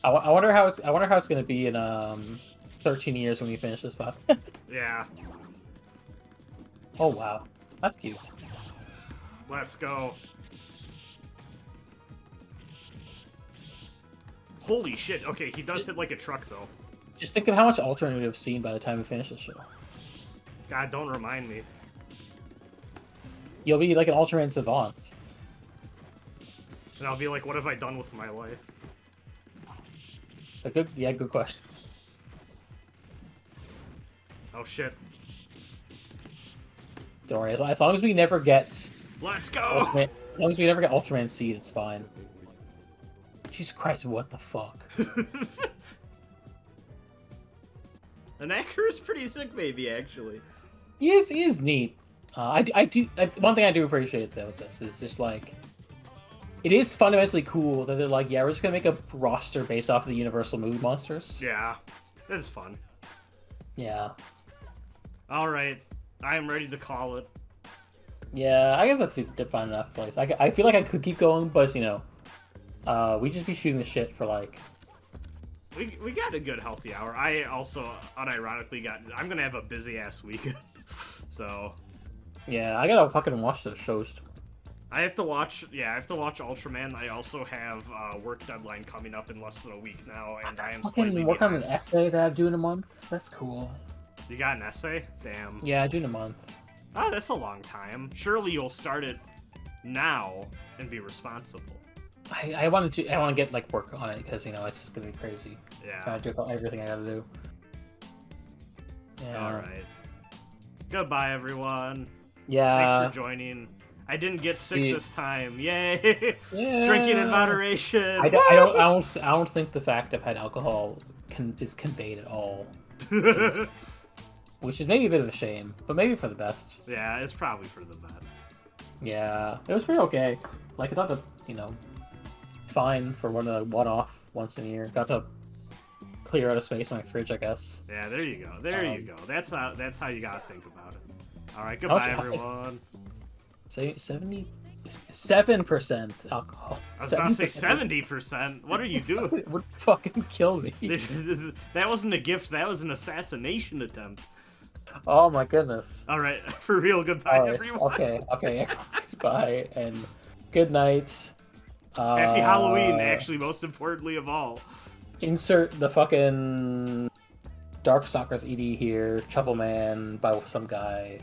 I wonder how it's gonna be in 13 years when we finish this pod. Yeah. Oh wow, that's cute. Let's go. Holy shit. Okay, he does hit like a truck though. Just think of how much Ultron we would have seen by the time we finish the show. God, don't remind me. You'll be like an Ultraman savant. And I'll be like, what have I done with my life? Good question. Oh shit. Don't worry, as long as we never get Let's go! Ultraman, as long as we never get Ultraman Seed, it's fine. Jesus Christ, what the fuck? An Acker is pretty sick, maybe, actually. He is neat. One thing I do appreciate though with this is just it is fundamentally cool that they're like, yeah, we're just gonna make a roster based off of the Universal Mood monsters. Yeah, that's fun. Yeah. All right, I am ready to call it. Yeah, I guess that's a fun enough place. I feel like I could keep going, but we just be shooting the shit for We got a good healthy hour. I also unironically I'm gonna have a busy ass week, so. Yeah, I gotta fucking watch those shows. I have to watch Ultraman. I also have work deadline coming up in less than a week now, and I am slightly work on behind. an essay that I'm doing a month. That's cool. You got an essay? Damn. Yeah, I do in a month. Oh, that's a long time. Surely you'll start it now and be responsible. I want to get like work on it because it's just gonna be crazy. Yeah. Trying to do everything I gotta do. Yeah. All right. Goodbye, everyone. Yeah. Thanks for joining. I didn't get sick See- this time. Yay! Yeah. Drinking in moderation. I don't think the fact I've had alcohol is conveyed at all, which is maybe a bit of a shame, but maybe for the best. Yeah, it's probably for the best. Yeah, it was pretty okay. Like I thought that it's fine for one-off once in a year. Got to clear out of space in my fridge, I guess. Yeah, there you go. There you go. That's how you gotta think about it. All right, goodbye, everyone. Say 77% alcohol. I was about to say 70%. What are you doing? It would fucking kill me. That wasn't a gift. That was an assassination attempt. Oh my goodness. All right, for real. Goodbye, everyone. Okay. Bye and good night. Happy Halloween. Actually, most importantly of all. Insert the fucking Darkstalkers ED here. Trouble Man by some guy.